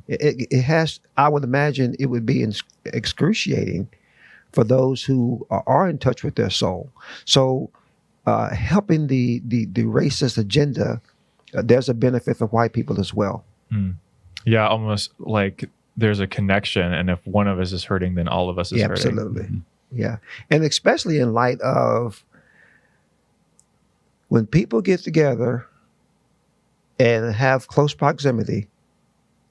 It has. I would imagine it would be excruciating for those who are in touch with their soul. So, helping the racist agenda, there's a benefit for white people as well.
Yeah, almost like there's a connection, and if one of us is hurting, then all of us is hurting.
Absolutely. Yeah, and especially in light of when people get together and have close proximity,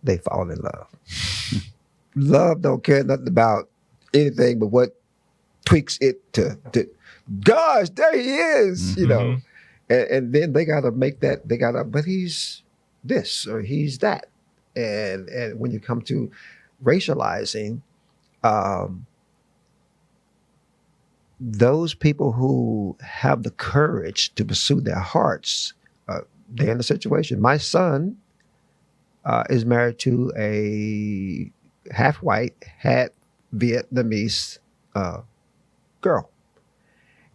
they fall in love. Love don't care nothing about anything but what tweaks it to gosh, there he is, and then they got to make that, but he's this or he's that. And when you come to racializing, those people who have the courage to pursue their hearts, they're in a situation. My son is married to a half white, half Vietnamese girl.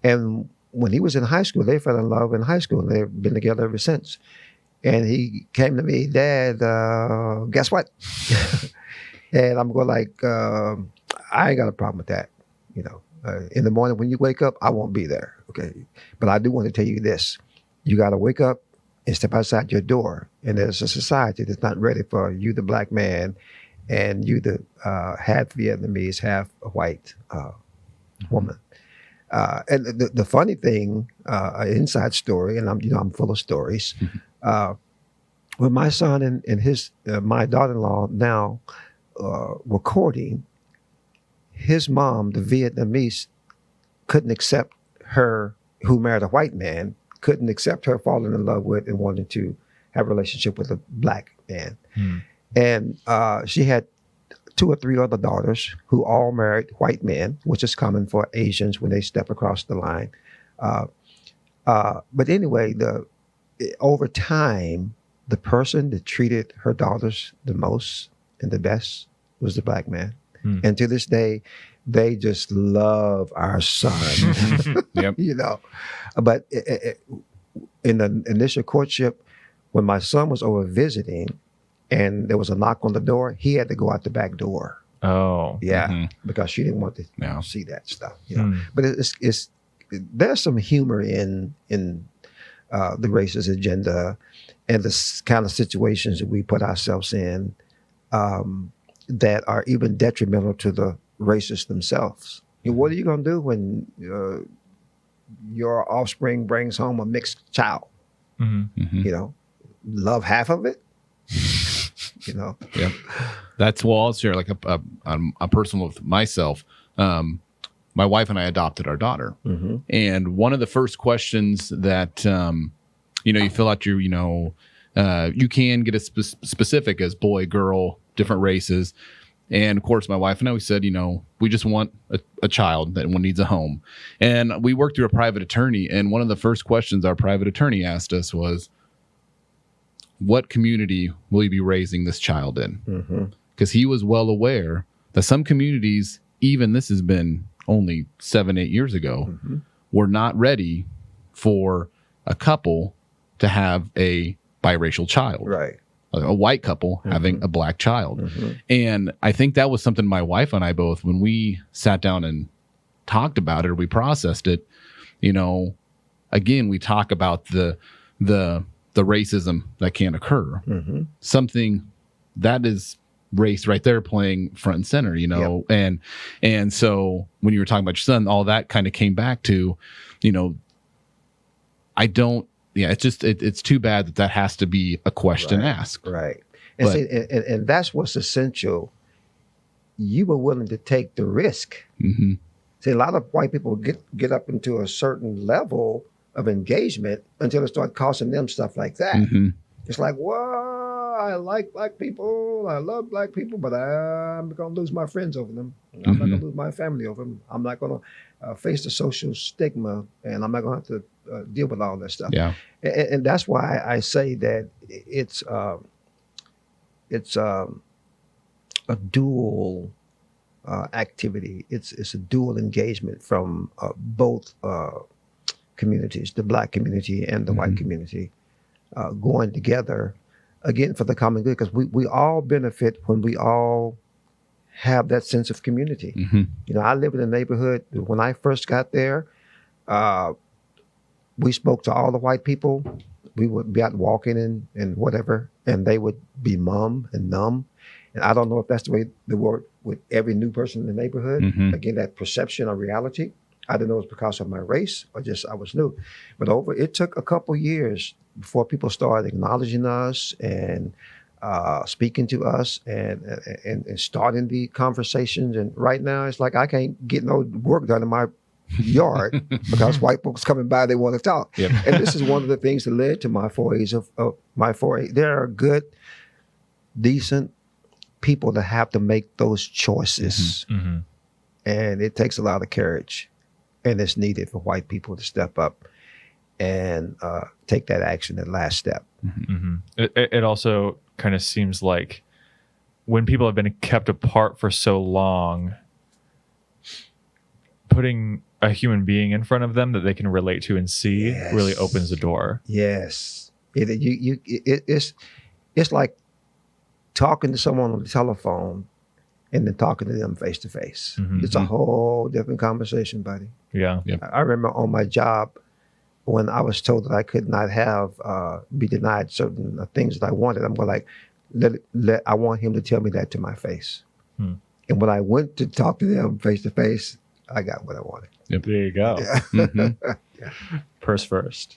And when he was in high school, they fell in love in high school, and they've been together ever since. And he came to me, Dad, guess what? And I'm going like, I ain't got a problem with that. In the morning when you wake up, I won't be there. Okay. But I do want to tell you this. You got to wake up and step outside your door. And there's a society that's not ready for you, the black man, and you, the half Vietnamese, half white woman. And the funny thing, an inside story, and I'm full of stories. When my son and his my daughter-in-law now were courting, his mom, the Vietnamese, couldn't accept her, who married a white man, couldn't accept her falling in love with and wanting to have a relationship with a black man. And she had 2 or 3 other daughters who all married white men, which is common for Asians when they step across the line. But anyway, over time, the person that treated her daughters the most and the best was the black man.
Hmm.
And to this day, they just love our son.
Yep.
You know, but in the initial courtship, when my son was over visiting and there was a knock on the door, he had to go out the back door.
Oh.
Yeah,
Mhm.
because she didn't want to
Yeah.
see that stuff. You know,
Hmm.
but it's there's some humor in the racist agenda and the kind of situations that we put ourselves in that are even detrimental to the racists themselves. You know, what are you going to do when your offspring brings home a mixed child?
Mhm.
Mhm.
You know, love half of it. You know,
Yep. That's, well, I'll share like a personal with myself. My wife and I adopted our daughter.
mm-hmm.
And one of the first questions that, you fill out your, you can get as specific as boy, girl, different races. And of course, my wife and I, we said, we just want a child that one needs a home. And we worked through a private attorney. And one of the first questions our private attorney asked us was, what community will you be raising this child in?
Mm-hmm.
Because he was well aware that some communities, even this has been only 7-8 years ago,
Mm-hmm.
were not ready for a couple to have a biracial child,
Right.
a white couple having a black child.
Mm-hmm.
And I think that was something my wife and I both, when we sat down and talked about it, or we processed it, again, we talk about the racism that can occur.
Mm-hmm.
Something that is race right there playing front and center, and so when you were talking about your son, all that kind of came back to, it's too bad that has to be a question
Right.
asked.
Right. And
But-
see, and that's what's essential. You were willing to take the risk.
Mm-hmm.
See, a lot of white people get up into a certain level of engagement until it starts costing them stuff like that.
Mm-hmm.
It's like, well, I like black people, I love black people, but I'm going to lose my friends over them. I'm not going to lose my family over them. I'm not going to face the social stigma, and I'm not going to have to deal with all that stuff.
Yeah.
And that's why I say that it's a dual activity. It's a dual engagement from both communities, the black community and the white community, going together again for the common good, because we all benefit when we all have that sense of community.
Mm-hmm.
I live in a neighborhood. When I first got there, we spoke to all the white people. We would be out walking and whatever, and they would be mum and numb. And I don't know if that's the way they were with every new person in the neighborhood.
Mhm.
Again, that perception of reality. I didn't know it was because of my race or just I was new. But it took a couple years before people started acknowledging us and speaking to us and starting the conversations. And right now, it's like I can't get no work done in my yard because white folks coming by, they want to talk.
Yep.
And this is one of the things that led to my forays of my foray. There are good, decent people that have to make those choices.
Mm-hmm.
And it takes a lot of courage. And it's needed for white people to step up and take that action, that last step.
Mm-hmm. It also kind of seems like when people have been kept apart for so long, putting a human being in front of them that they can relate to and see
Yes.
really opens the door.
Yes. It's like talking to someone on the telephone and then talking to them face to face.
Mhm.
It's a whole different conversation, buddy.
Yeah.
I remember on my job when I was told that I could not have be denied certain things that I wanted. I'm going like, I want him to tell me that to my face.
Hmm.
And when I went to talk to them face to face, I got what I wanted.
There you go.
Yeah.
Mm-hmm.
Purse first.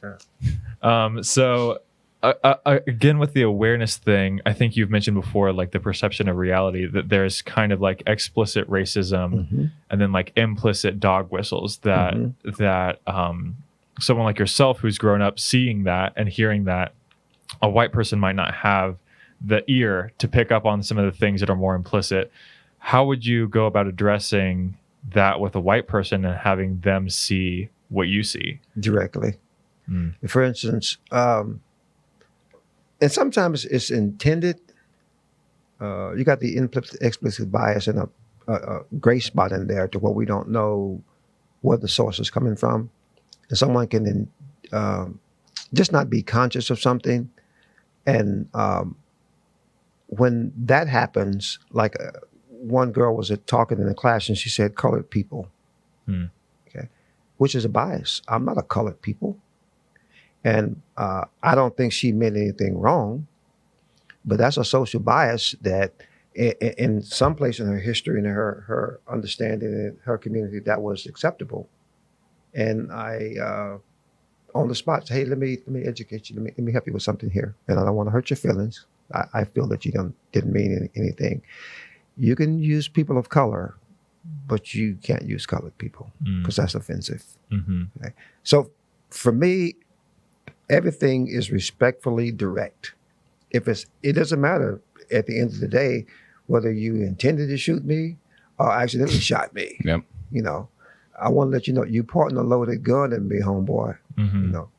Yeah.
So again, with the awareness thing, I think you've mentioned before, like the perception of reality, that there's kind of like explicit racism
Mhm.
and then like implicit dog whistles that someone like yourself who's grown up seeing that and hearing that, a white person might not have the ear to pick up on some of the things that are more implicit. How would you go about addressing that with a white person and having them see what you see?
Directly.
Mm.
For instance, and sometimes it's intended you got the implicit explicit bias and a gray spot in there to where we don't know where the source is coming from, and someone can just not be conscious of something, and when that happens, like one girl was talking in the class and she said colored people, okay, which is a bias. I'm not a colored people, and I don't think she meant anything wrong, but that's a social bias that in some place in her history and her understanding in her community that was acceptable. And I on the spot say, hey, let me educate you, let me help you with something here, and I don't want to hurt your feelings. I feel that you didn't mean anything. You can use people of color, but you can't use colored people because that's offensive. Okay? So for me, everything is respectfully direct. It doesn't matter at the end of the day whether you intended to shoot me or accidentally shot me.
Yep.
You know, I want to let you know you pointing a loaded gun at me, homeboy. You know,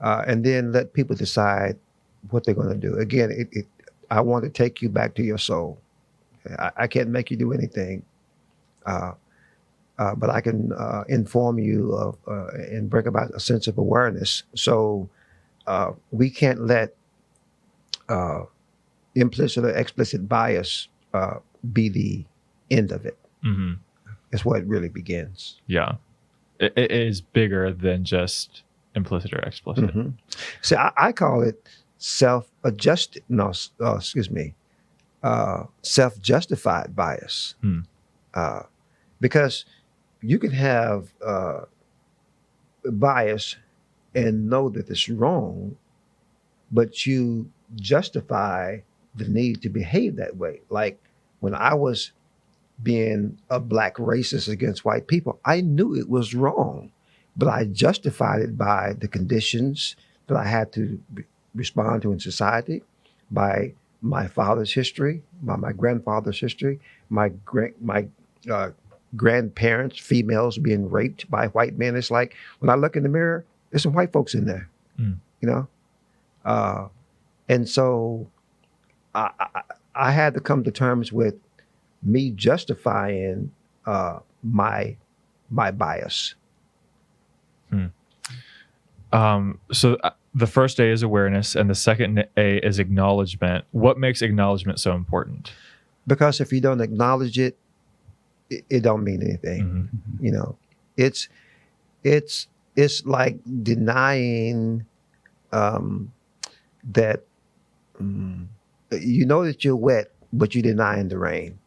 and then let people decide what they're going to do. Again, I want to take you back to your soul. I can't make you do anything, but I can inform you of and bring about a sense of awareness. So we can't let implicit or explicit bias be the end of it. It's where it really begins.
Yeah. It is bigger than just implicit or explicit.
See, I call it self-justified bias. Because you can have bias and know that it's wrong, but you justify the need to behave that way. Like when I was being a black racist against white people, I knew it was wrong, but I justified it by the conditions that I had to respond to in society, by my father's history, by my grandfather's history, my grandparents, females being raped by white men. It's like when I look in the mirror, there's some white folks in there, you know? And so I had to come to terms with me justifying my bias.
So the first A is awareness, and the second A is acknowledgement. What makes acknowledgement so important?
Because if you don't acknowledge it, it don't mean anything. You know, it's like denying that you know that you're wet, but you're denying the rain.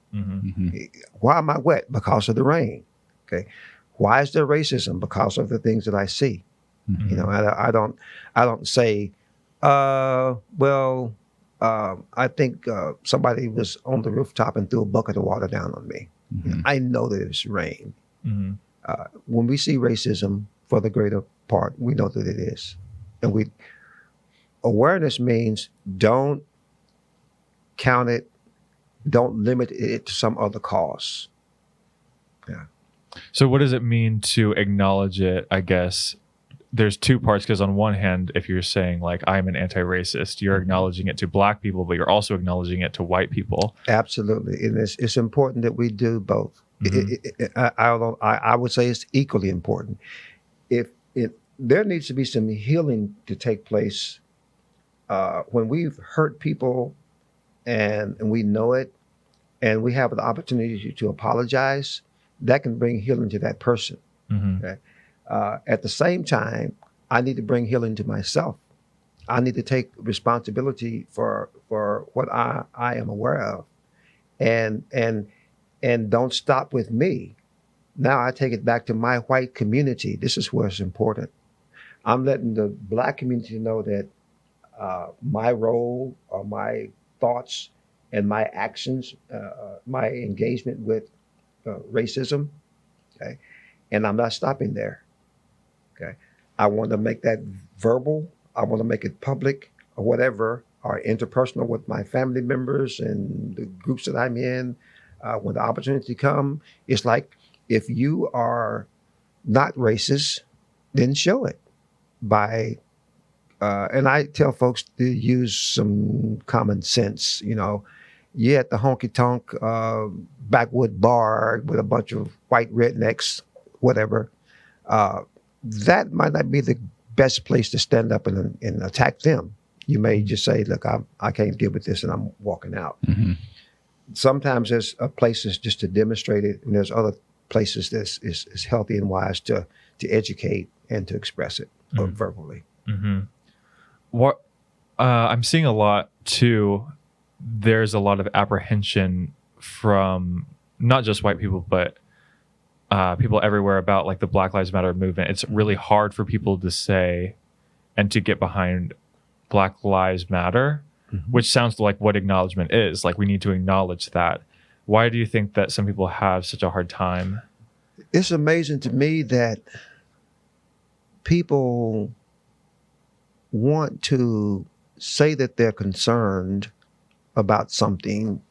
Why am I wet? Because of the rain. Okay. Why is there racism? Because of the things that I see. You know, I don't say, I think somebody was on the rooftop and threw a bucket of water down on me. I know that it's rain. When we see racism, for the greater part, we know that it is. And awareness means don't count it, don't limit it to some other cause. Yeah.
So what does it mean to acknowledge it? I guess there's two parts, because on one hand, if you're saying like I'm an anti-racist, you're acknowledging it to black people, but you're also acknowledging it to white people. Absolutely.
And it's important that we do both. I would say it's equally important. There needs to be some healing to take place when we've hurt people and we know it, and we have the opportunity to apologize. That can bring healing to that person. Okay? At the same time, I need to bring healing to myself. I need to take responsibility for what I am aware of, and don't stop with me. Now I take it back to my white community. This is where it's important. I'm letting the black community know that my role or my thoughts and my actions, my engagement with racism, okay, and I'm not stopping there. Okay, I want to make that verbal. I want to make it public or whatever, or interpersonal with my family members and the groups that I'm in. When the opportunity comes, it's like if you are not racist, then show it by. And I tell folks to use some common sense. You know, you're at the honky-tonk backwood bar with a bunch of white rednecks, whatever, that might not be the best place to stand up and attack them. You may just say, look, I can't deal with this, and I'm walking out.
Mm-hmm.
Sometimes there's places just to demonstrate it, and there's other places that is healthy and wise to educate and to express it verbally.
Mm-hmm. What I'm seeing a lot too, there's a lot of apprehension from not just white people, but people everywhere about like the Black Lives Matter movement. It's really hard for people to say and to get behind Black Lives Matter, which sounds like what acknowledgement is. Like, we need to acknowledge that. Why do you think that some people have such a hard time?
It's amazing to me that people want to say that they're concerned about something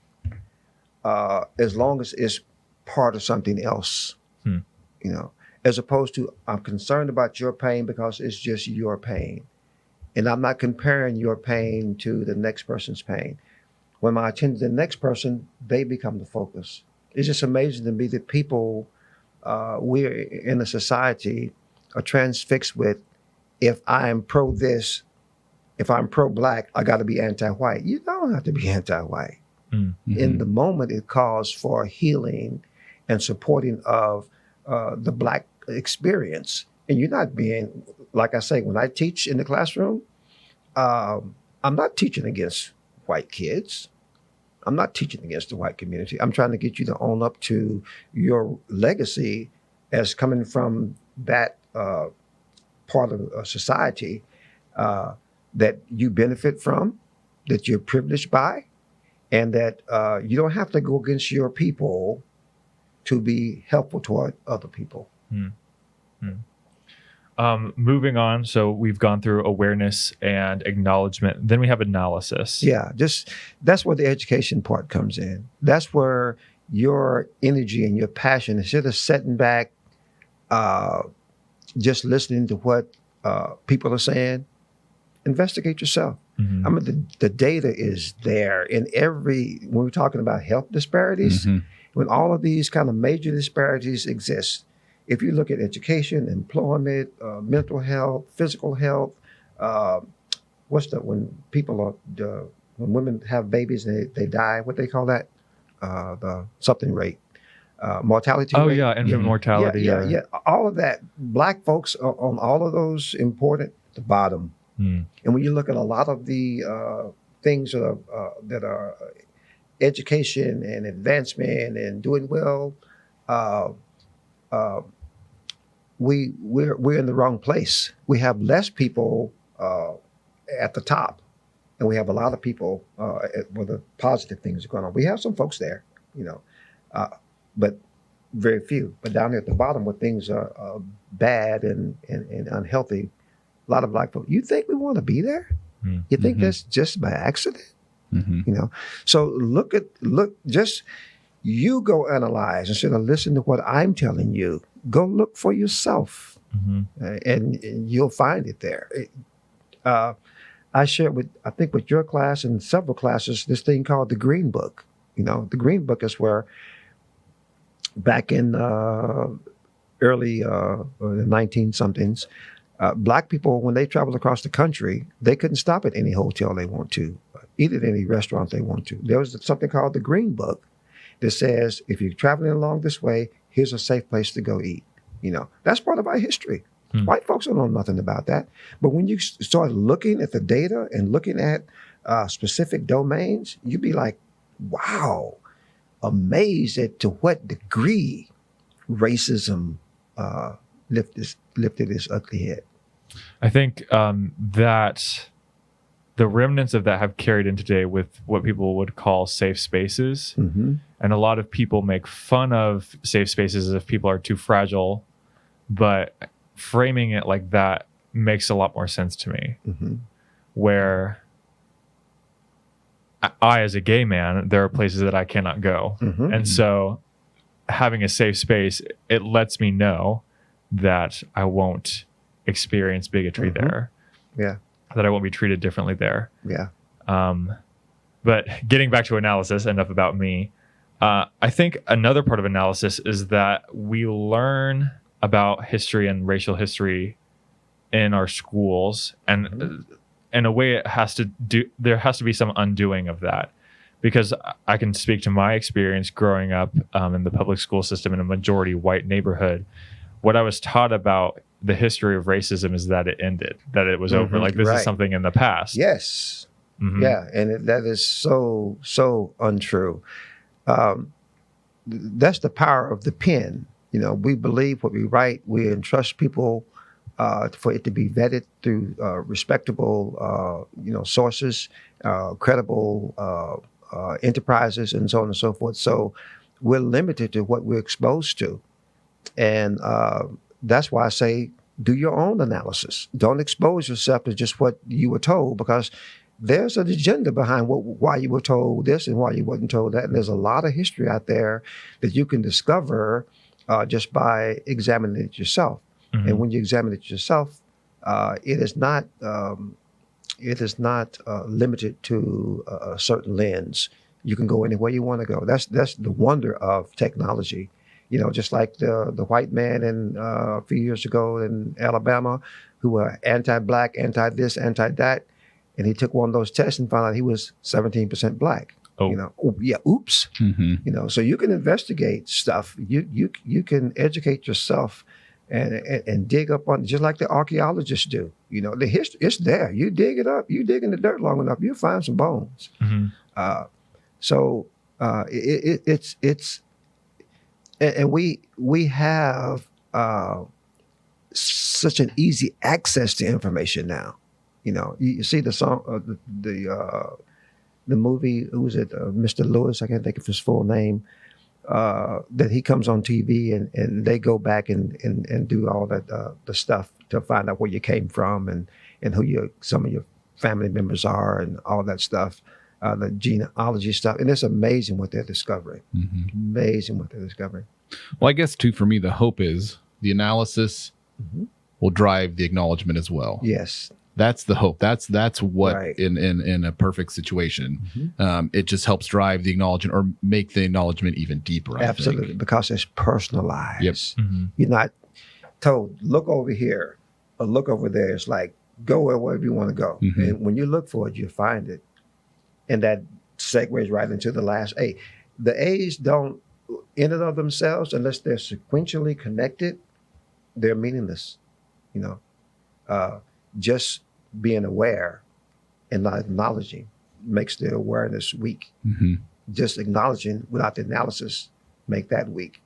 as long as it's part of something else, you know, as opposed to, I'm concerned about your pain because it's just your pain. And I'm not comparing your pain to the next person's pain. When I attend to the next person, they become the focus. It's just amazing to me that people, we're in a society, are transfixed with, if I'm pro this, if I'm pro-Black, I got to be anti-white. You don't have to be anti-white.
Mm-hmm.
In the moment, it calls for healing and supporting of the Black experience. And you're not being, like I say, when I teach in the classroom, I'm not teaching against white kids. I'm not teaching against the white community. I'm trying to get you to own up to your legacy as coming from that part of society that you benefit from, that you're privileged by, and that you don't have to go against your people to be helpful toward other people.
Moving on, so we've gone through awareness and acknowledgement. Then we have analysis.
Yeah, that's where the education part comes in. That's where your energy and your passion, instead of sitting back, just listening to what people are saying, investigate yourself. I mean, the data is there in when we're talking about health disparities, when all of these kind of major disparities exist. If you look at education, employment, mental health, physical health, when women have babies and they die, what they call that? The something rate. Mortality rate.
Oh, yeah, infant mortality.
Yeah. All of that. Black folks are on all of those important at the bottom. And when you look at a lot of the things that are education and advancement and doing well, we're in the wrong place. We have less people at the top, and we have a lot of people where the positive things are going on. We have some folks there, but very few. But down there at the bottom, where things are bad and unhealthy, a lot of Black folks. You think we want to be there? You think that's just by accident? So just you go analyze instead of listen to what I'm telling you. Go look for yourself, and you'll find it there. I shared with your class and several classes this thing called the Green Book. The Green Book is where back in early 19-somethings, Black people, when they traveled across the country, they couldn't stop at any hotel they want to, eat at any restaurant they want to. There was something called the Green Book that says, if you're traveling along this way, here's a safe place to go eat. That's part of our history. White folks don't know nothing about that. But when you start looking at the data and looking at specific domains, you'd be like, wow, amazed at to what degree racism lifted its ugly head.
I think that the remnants of that have carried in today with what people would call safe spaces. And a lot of people make fun of safe spaces as if people are too fragile, but framing it like that makes a lot more sense to me. Where I, as a gay man, there are places that I cannot go. And so having a safe space, it lets me know that I won't experience bigotry there.
Yeah.
That I won't be treated differently there.
Yeah.
But getting back to analysis, enough about me. I think another part of analysis is that we learn about history and racial history in our schools, and in a way there has to be some undoing of that, because I can speak to my experience growing up in the public school system in a majority white neighborhood. What I was taught about the history of racism is that it ended, that it was over. Like, this is something in the past.
Yes.
Mm-hmm.
Yeah. And that is so untrue. That's the power of the pen. We believe what we write. We entrust people for it to be vetted through respectable, sources, credible enterprises, and so on and so forth. So we're limited to what we're exposed to. And that's why I say, do your own analysis. Don't expose yourself to just what you were told, because there's an agenda behind why you were told this and why you wasn't told that. And there's a lot of history out there that you can discover just by examining it yourself. Mm-hmm. And when you examine it yourself, it is not limited to a certain lens. You can go anywhere you want to go. That's the wonder of technology. Just like the white man a few years ago in Alabama, who were anti-black, anti-this, anti-that, and he took one of those tests and found out he was 17% black. Oh. Oops.
Mm-hmm.
So you can investigate stuff. You can educate yourself and dig up on, just like the archaeologists do. The history, it's there. You dig it up. You dig in the dirt long enough, you'll find some bones.
Mm-hmm.
It's and we have such an easy access to information now. You see the song, the movie. Who was it? Mr. Lewis. I can't think of his full name. That he comes on TV and they go back and do all that the stuff to find out where you came from and who some of your family members are and all that stuff. The genealogy stuff, and it's amazing what they're discovering.
Mm-hmm.
Amazing what they're discovering.
Well, I guess too, for me, the hope is the analysis will drive the acknowledgement as well.
Yes,
that's the hope. That's what
right.
in a perfect situation, it just helps drive the acknowledgement or make the acknowledgement even deeper.
Absolutely,
I think.
Because it's personalized.
Yep.
Mm-hmm.
You're not told, look over here or look over there. It's like, go wherever you want to go, and when you look for it, you find it. And that segues right into the last A. The A's don't, in and of themselves, unless they're sequentially connected, they're meaningless. Just being aware and not acknowledging makes the awareness weak.
Mm-hmm.
Just acknowledging without the analysis make that weak.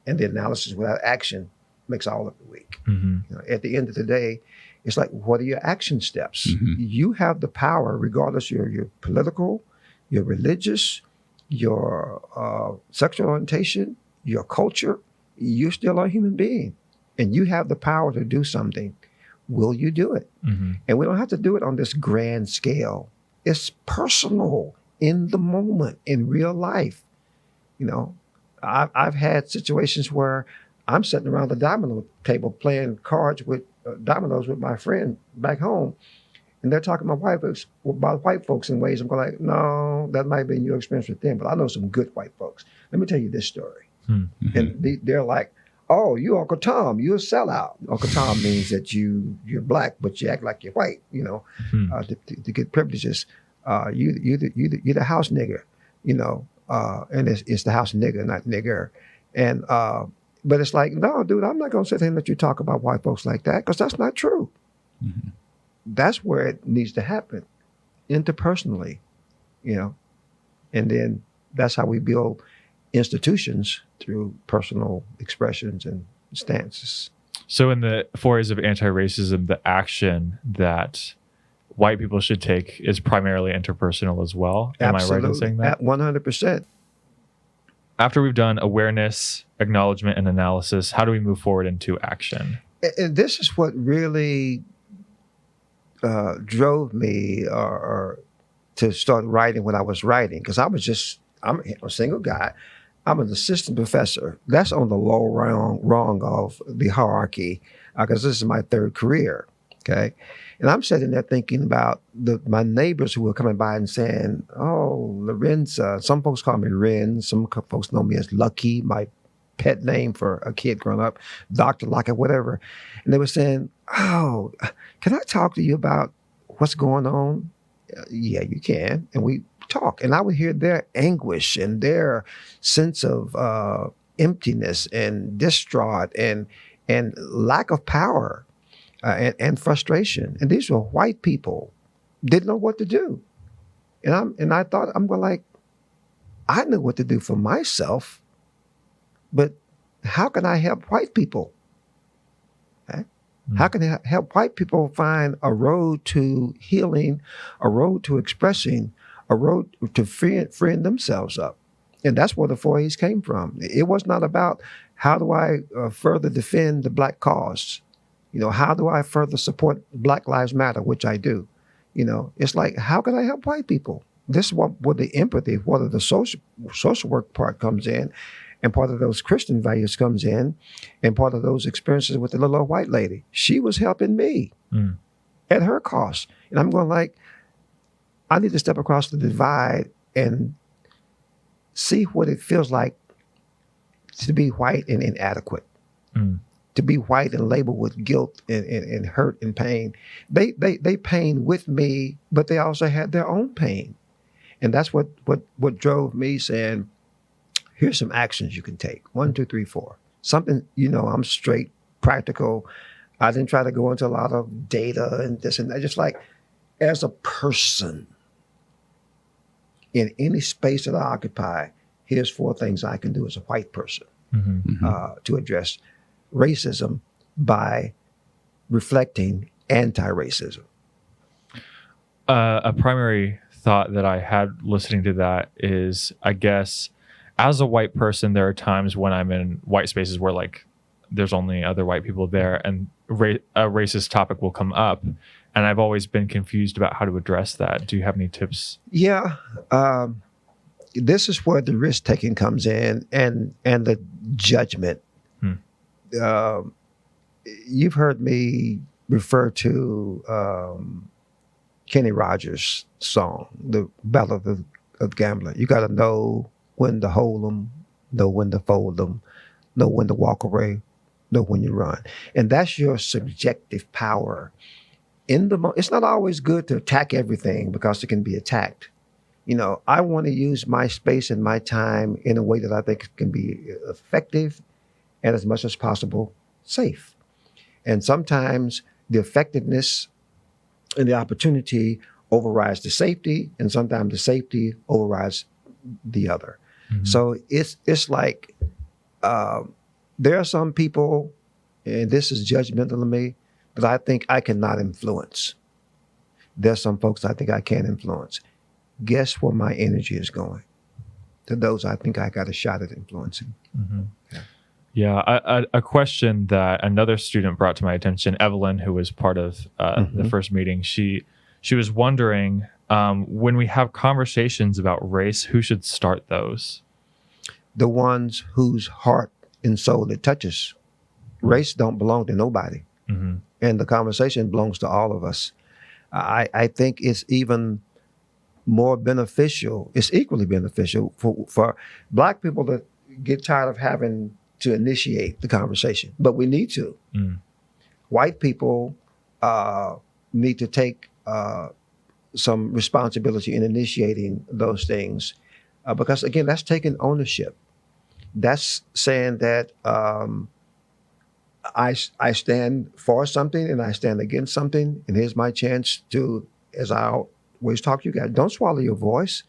And the analysis without action makes all of it weak.
Mm-hmm.
At the end of the day, it's like, what are your action steps?
Mm-hmm.
You have the power, regardless of your political, your religious, your sexual orientation, your culture. You're still a human being, and you have the power to do something. Will you do it?
Mm-hmm.
And we don't have to do it on this grand scale. It's personal, in the moment, in real life. I've had situations where I'm sitting around the domino table playing cards with dominoes with my friend back home, and they're talking about white folks in ways I'm going like, no, that might be your experience with them, but I know some good white folks. Let me tell you this story.
Mm-hmm.
And they're like, oh, you Uncle Tom, you're a sellout. Uncle Tom means that you're black, but you act like you're white, to get privileges. You're the house nigger, and it's the house nigger, not nigger. And but it's like, no, dude, I'm not going to sit here and let you talk about white folks like that, because that's not true.
Mm-hmm.
That's where it needs to happen, interpersonally, and then that's how we build institutions, through personal expressions and stances.
So in the forays of anti-racism, the action that white people should take is primarily interpersonal as well. Am
Absolutely.
I right in saying that?
100%.
After we've done awareness, acknowledgement, and analysis, how do we move forward into action?
And this is what really drove me or to start writing what I was writing, because I'm a single guy. I'm an assistant professor. That's on the low rung of the hierarchy, because this is my third career. Okay. And I'm sitting there thinking about my neighbors who were coming by and saying, oh, Lorenza. Some folks call me Ren. Some folks know me as Lucky, my pet name for a kid growing up, Dr. Lockett, whatever. And they were saying, oh, can I talk to you about what's going on? Yeah, you can. And we talk. And I would hear their anguish and their sense of emptiness and distraught and lack of power. And frustration. And these were white people, didn't know what to do. And I thought, I'm going like, I knew what to do for myself, but how can I help white people? Okay? How can I help white people find a road to healing, a road to expressing, a road to freeing themselves up? And that's where the 4As came from. It was not about how do I further defend the Black cause? How do I further support Black Lives Matter, which I do? It's like, how can I help white people? This is where the empathy, whether the social work part comes in, and part of those Christian values comes in, and part of those experiences with the little old white lady. She was helping me at her cost. And I'm going like, I need to step across the divide and see what it feels like to be white and inadequate. To be white and labeled with guilt and hurt and pain. They pain with me, but they also had their own pain. And that's what drove me saying, here's some actions you can take. 1, 2, 3, 4. Something, I'm straight, practical. I didn't try to go into a lot of data and this and that. Just like, as a person, in any space that I occupy, here's 4 things I can do as a white person to address racism by reflecting anti-racism.
A primary thought that I had listening to that is, I guess, as a white person, there are times when I'm in white spaces where like there's only other white people there, and a racist topic will come up, and I've always been confused about how to address that. Do you have any tips?
Yeah. This is where the risk taking comes in, and the judgment. You've heard me refer to Kenny Rogers' song, The Battle of Gambler. You got to know when to hold them, know when to fold them, know when to walk away, know when you run. And that's your subjective power. It's not always good to attack everything because it can be attacked. I want to use my space and my time in a way that I think can be effective and as much as possible, safe. And sometimes the effectiveness and the opportunity overrides the safety, and sometimes the safety overrides the other. So it's like there are some people, and this is judgmental of me, that I think I cannot influence. There's some folks I think I can influence. Guess where my energy is going? To those I think I got a shot at influencing.
Yeah, a question that another student brought to my attention, Evelyn, who was part of the first meeting, she was wondering, when we have conversations about race, who should start those?
The ones whose heart and soul it touches. Race don't belong to nobody. And the conversation belongs to all of us. I think it's even more beneficial, it's equally beneficial for Black people to get tired of having to initiate the conversation, but we need to. White people need to take some responsibility in initiating those things, because again, that's taking ownership. That's saying that I stand for something and I stand against something, and here's my chance to, as I always talk to you guys, don't swallow your voice.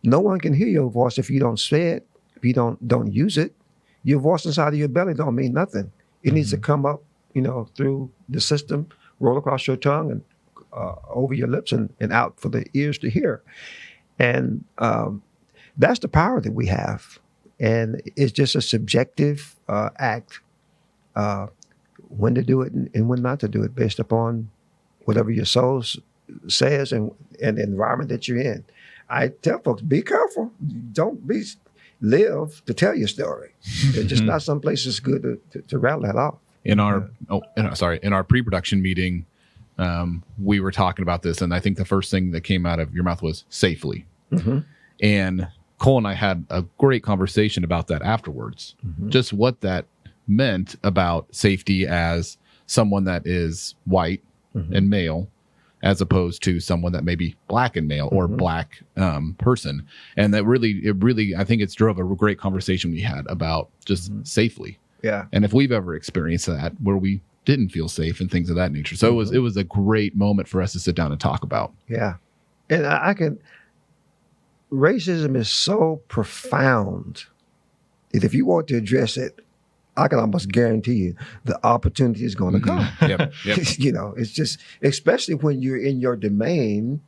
No one can hear your voice if you don't say it, if you don't use it. Your voice inside of your belly don't mean nothing. It needs to come up, through the system, roll across your tongue and over your lips and out for the ears to hear. And that's the power that we have. And it's just a subjective act, when to do it and when not to do it, based upon whatever your soul says and the environment that you're in. I tell folks, be careful. Don't live to tell your story. It's just not some place that's good to rattle that off.
In our pre-production meeting, we were talking about this, and I think the first thing that came out of your mouth was safely.
Mm-hmm.
And Cole and I had a great conversation about that afterwards, just what that meant about safety as someone that is white and male, as opposed to someone that may be black and male or black person. And that really, I think it's drove a great conversation we had about just safely.
Yeah.
And if we've ever experienced that where we didn't feel safe and things of that nature. So it was a great moment for us to sit down and talk about.
Yeah. And racism is so profound that if you want to address it, I can almost guarantee you the opportunity is going to come.
Yep.
You know, it's just, especially when you're in your domain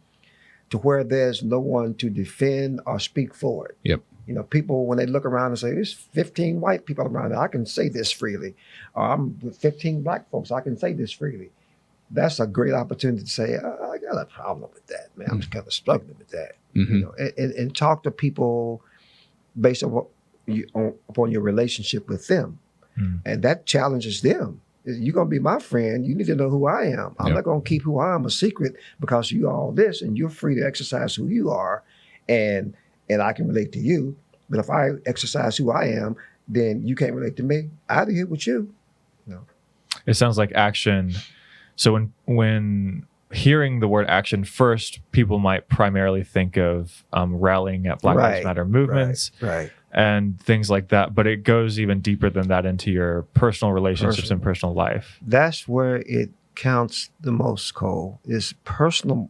to where there's no one to defend or speak for it.
Yep.
You know, people, when they look around and say, there's 15 white people around, I can say this freely. Or I'm with 15 black folks, I can say this freely. That's a great opportunity to say, I got a problem with that, man. I'm just kind of struggling with that. You know, and talk to people based on upon your relationship with them. And that challenges them. You're going to be my friend. You need to know who I am. I'm not going to keep who I am a secret because you all this, and you're free to exercise who you are, and I can relate to you. But if I exercise who I am, then you can't relate to me. Out of here with you. No.
It sounds like action. So when hearing the word action, first people might primarily think of rallying at Black Lives Matter movements.
Right.
And things like that, but it goes even deeper than that into your personal relationships and personal life.
That's where it counts the most, Cole, is personal.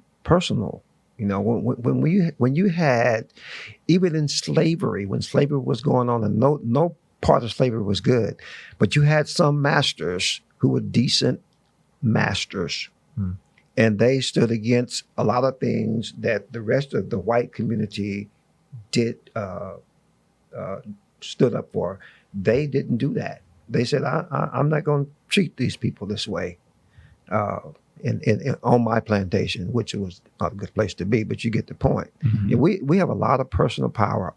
You know, when you had, even in slavery, when slavery was going on, and no part of slavery was good, but you had some masters who were decent masters, and they stood against a lot of things that the rest of the white community did. Stood up for. They didn't do that. They said, I'm not going to treat these people this way on my plantation, which was not a good place to be, but you get the point. Yeah, we have a lot of personal power,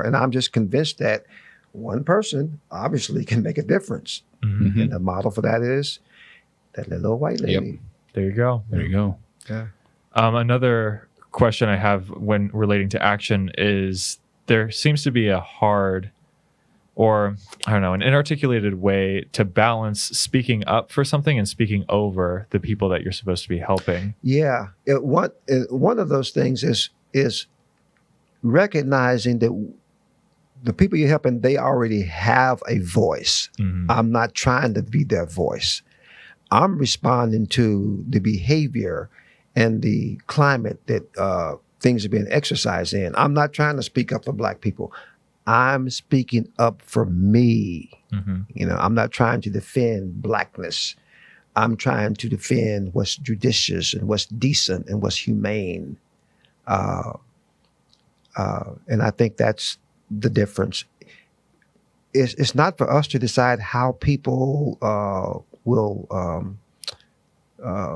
and I'm just convinced that one person obviously can make a difference. And the model for that is that little white lady.
There you go.
There you go.
Yeah.
Another question I have when relating to action is there seems to be a hard, or I don't know, an inarticulated way to balance speaking up for something and speaking over the people that you're supposed to be helping.
Yeah. One of those things is recognizing that the people you're helping, they already have a voice. I'm not trying to be their voice. I'm responding to the behavior and the climate that things are being exercised in. I'm not trying to speak up for Black people. I'm speaking up for me. You know, I'm not trying to defend Blackness. I'm trying to defend what's judicious and what's decent and what's humane. And I think that's the difference. It's not for us to decide how people will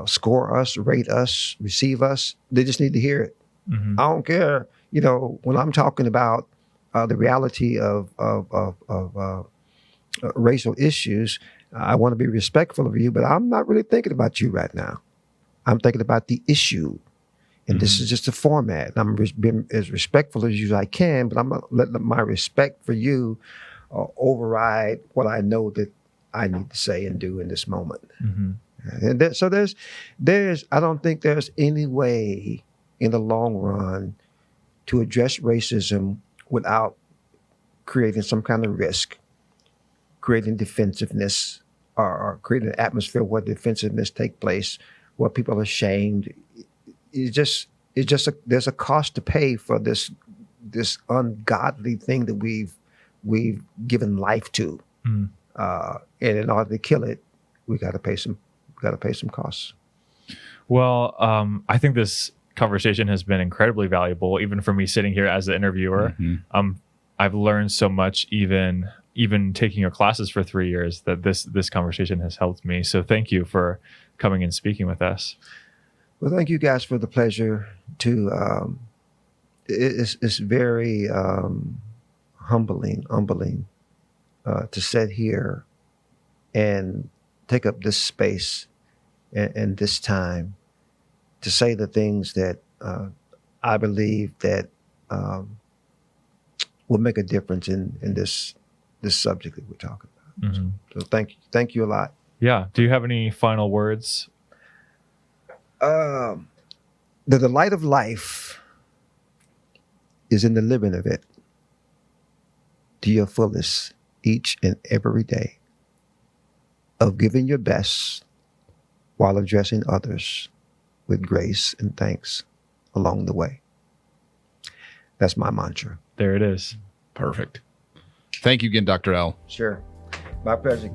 score us, rate us, receive us. They just need to hear it. I don't care, you know, when I'm talking about the reality of racial issues, I want to be respectful of you, but I'm not really thinking about you right now. I'm thinking about the issue. And this is just a format. I'm being as respectful as I can, but I'm not letting my respect for you override what I know that I need to say and do in this moment. And so there's, I don't think there's any way in the long run to address racism without creating some kind of risk, creating defensiveness, or creating an atmosphere where defensiveness take place, where people are shamed. There's a cost to pay for this ungodly thing that we've given life to, and in order to kill it, we got to pay some costs.
Well, I think this conversation has been incredibly valuable, even for me sitting here as the interviewer. I've learned so much, even taking your classes for 3 years, that this conversation has helped me. So thank you for coming and speaking with us.
Well, thank you guys for the pleasure to, it's very humbling to sit here and take up this space in this time to say the things that I believe that will make a difference in this subject that we're talking about.
Mhm.
So thank you a lot.
Yeah. Do you have any final words?
The delight of life is in the living of it to your fullest each and every day, of giving your best while addressing others with grace and thanks along the way. That's my mantra.
There it is.
Perfect. Thank you again, Dr. L.
Sure. My pleasure.